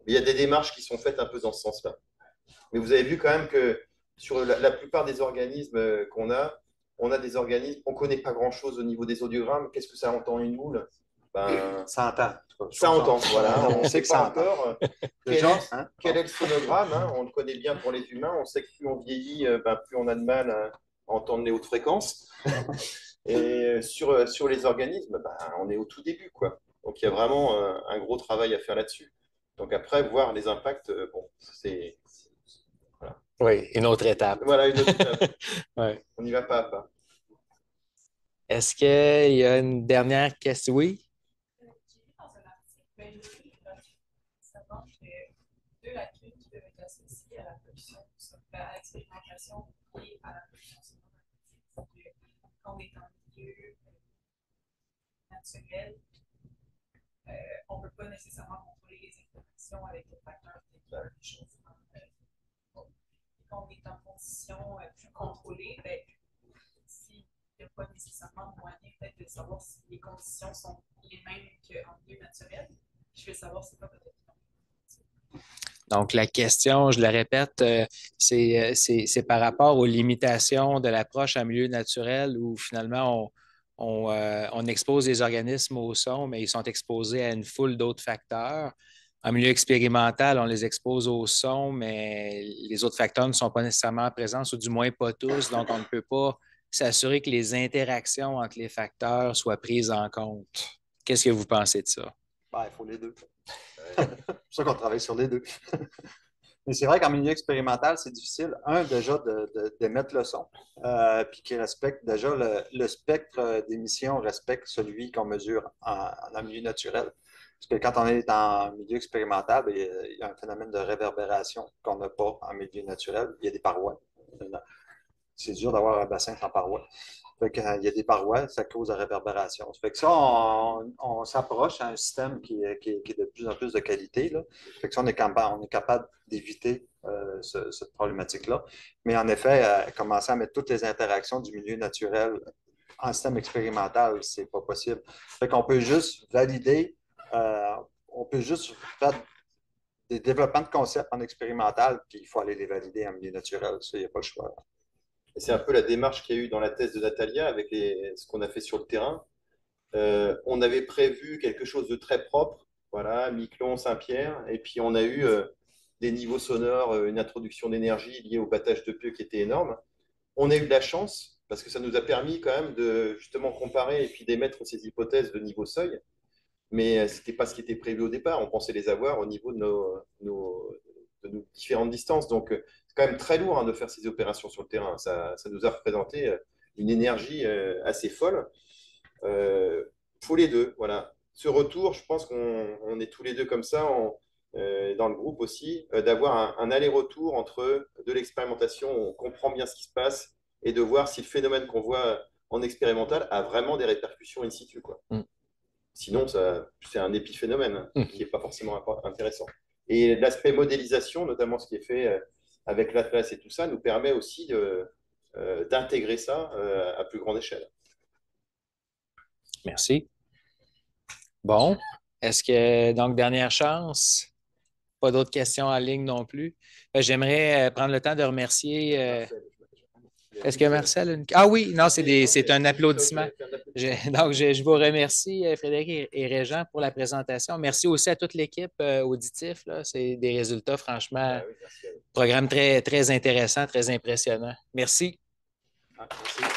Il y a des démarches qui sont faites un peu dans ce sens-là. Mais vous avez vu quand même que sur la plupart des organismes qu'on a, on a des organismes, on ne connaît pas grand-chose au niveau des audiogrammes. Qu'est-ce que ça entend une moule? Ben, Ça entend. ça entend, voilà. On ne sait que pas ça entend. encore Déjà, quel est le phonogramme. Hein. On le connaît bien pour les humains. On sait que plus on vieillit, ben, plus on a de mal à entendre les hautes fréquences. Et sur les organismes, ben, on est au tout début, quoi. Donc il y a vraiment un gros travail à faire là-dessus. Donc après, voir les impacts, bon, c'est... Voilà. Oui, une autre étape. Voilà, une autre étape. Ouais. On n'y va pas à pas. Est-ce qu'il y a une dernière question? Oui? J'ai vu dans un article récemment que deux lacunes qui peuvent être associées à la pollution, à l'expérimentation et à la pollution sonore. Quand on est en milieu naturel, on ne peut pas nécessairement contrôler les interactions avec les facteurs de chauffement. Quand on est en condition plus contrôlée, ben, s'il n'y a pas nécessairement de moyen peut-être de savoir si les conditions sont les mêmes qu'en milieu naturel, je veux savoir si c'est pas peut-être. Donc, la question, je le répète, c'est par rapport aux limitations de l'approche en milieu naturel où finalement on expose les organismes au son, mais ils sont exposés à une foule d'autres facteurs. En milieu expérimental, on les expose au son, mais les autres facteurs ne sont pas nécessairement présents, ou du moins pas tous. Donc, on ne peut pas s'assurer que les interactions entre les facteurs soient prises en compte. Qu'est-ce que vous pensez de ça? ben, il faut les deux. C'est pour ça qu'on travaille sur les deux. Mais c'est vrai qu'en milieu expérimental, c'est difficile, déjà d'émettre le son, puis qui respecte déjà le spectre d'émission respecte celui qu'on mesure en milieu naturel. Parce que quand on est en milieu expérimental, bien, il y a un phénomène de réverbération qu'on n'a pas en milieu naturel. Il y a des parois. C'est dur d'avoir un bassin sans parois. Fait que, il y a des parois, ça cause la réverbération. Fait que ça, on s'approche à un système qui est de plus en plus de qualité. Là. Fait que ça, on est capable d'éviter cette problématique-là. Mais en effet, commencer à mettre toutes les interactions du milieu naturel en système expérimental, c'est pas possible. Fait qu'on peut juste valider, on peut juste faire des développements de concepts en expérimental, puis il faut aller les valider en milieu naturel. Ça, il n'y a pas le choix. Et c'est un peu la démarche qu'il y a eu dans la thèse de Natalia avec ce qu'on a fait sur le terrain. On avait prévu quelque chose de très propre, voilà, Miquelon, Saint-Pierre, et puis on a eu des niveaux sonores, une introduction d'énergie liée au battage de pieux qui était énorme. On a eu de la chance parce que ça nous a permis quand même de justement comparer et puis d'émettre ces hypothèses de niveau seuil, mais ce n'était pas ce qui était prévu au départ. On pensait les avoir au niveau de nos différentes distances. Donc, c'est quand même très lourd de faire ces opérations sur le terrain. Ça nous a représenté une énergie assez folle. Faut les deux, voilà. Ce retour, je pense qu'on est tous les deux comme ça, dans le groupe aussi, d'avoir un aller-retour entre de l'expérimentation, on comprend bien ce qui se passe, et de voir si le phénomène qu'on voit en expérimental a vraiment des répercussions in situ, quoi. Sinon, c'est un épiphénomène qui n'est pas forcément intéressant. Et l'aspect modélisation, notamment ce qui est fait avec l'Atlas et tout ça, nous permet aussi d'intégrer ça à plus grande échelle. Merci. Bon. Est-ce que, donc, dernière chance? Pas d'autres questions en ligne non plus. J'aimerais prendre le temps de remercier. Est-ce que Marcel a une... Ah oui, non, c'est un applaudissement. Donc, je vous remercie, Frédéric et Régent, pour la présentation. Merci aussi à toute l'équipe auditif. C'est des résultats, franchement, programme très, très intéressant, très impressionnant. Merci. Merci.